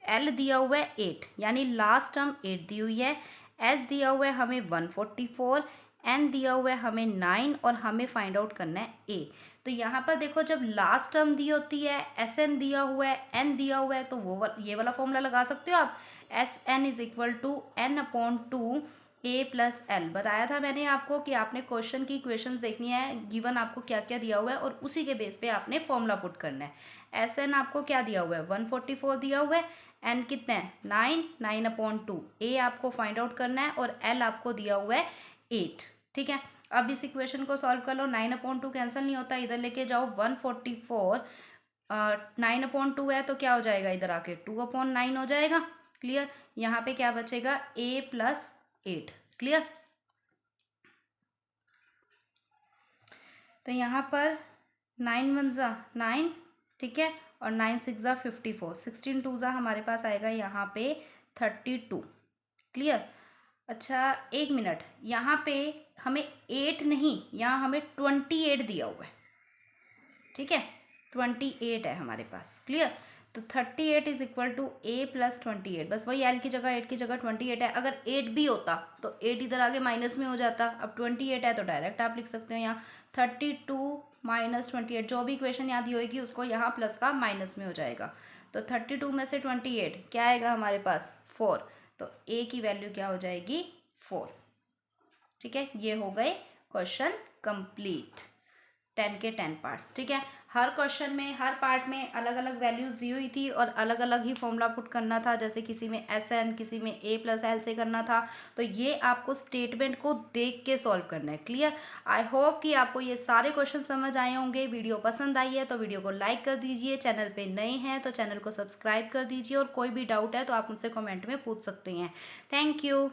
Speaker 1: L दिया हुआ है 8, यानी लास्ट टर्म 8 दी हुई है। S दिया हुआ है हमें 144, N दिया हुआ है हमें 9 और हमें फाइंड आउट करना है A। तो यहाँ पर देखो, जब लास्ट टर्म दी होती है, SN दिया हुआ है, N दिया हुआ है, तो ये वाला फॉर्मूला लगा सकते हो आप। SN is equal to N/2 A + L। बताया था मैंने आपको कि आपने क्वेश्चन की इक्वेशंस देखनी है, गिवन आपको क्या क्या दिया हुआ है और उसी के बेस पे आपने फॉर्मूला पुट करना है। SN आपको क्या दिया हुआ है? 144 दिया हुआ है। N कितना है? 9, 9/2। A आपको फाइंड आउट करना है और L आपको दिया हुआ है 8। ठीक है, अब इस इक्वेशन को सॉल्व कर लो। 9/2 कैंसिल नहीं होता, इधर लेके जाओ। 144 9/2 है, तो क्या हो जाएगा? इधर आके 2/9 हो जाएगा। क्लियर, यहाँ पे क्या बचेगा? A + 8। क्लियर, तो यहाँ पर 9 × 1 = 9, ठीक है, और 9 × 6 = 54, 16 × 2 = हमारे पास आएगा यहाँ पे 32। क्लियर, अच्छा एक मिनट, यहाँ पे हमें 8 नहीं, यहाँ हमें 28 दिया हुआ है। ठीक है, 28 है हमारे पास। क्लियर, तो 38 इज इक्वल टू A + 28। बस वही L की जगह 8 की जगह 28 है। अगर 8 भी होता तो 8 इधर आगे माइनस में हो जाता। अब 28 है तो डायरेक्ट आप लिख सकते हो यहाँ 32 - 28। जो भी इक्वेशन याद होगी उसको यहाँ प्लस का माइनस में हो जाएगा। तो 32 में से 28 क्या आएगा हमारे पास? 4। तो A की वैल्यू क्या हो जाएगी? 4। ठीक है, ये हो गए क्वेश्चन कंप्लीट। 10 के 10 पार्ट्स, ठीक है। हर क्वेश्चन में, हर पार्ट में अलग अलग वैल्यूज़ दी हुई थी और अलग अलग ही फॉर्मूला पुट करना था। जैसे किसी में SN, किसी में A+L से करना था। तो ये आपको स्टेटमेंट को देख के सॉल्व करना है। क्लियर? आई होप कि आपको ये सारे क्वेश्चन समझ आए होंगे। वीडियो पसंद आई है तो वीडियो को लाइक कर दीजिए। चैनल पे नए हैं तो चैनल को सब्सक्राइब कर दीजिए और कोई भी डाउट है तो आप मुझसे कमेंट में पूछ सकते हैं। Thank you.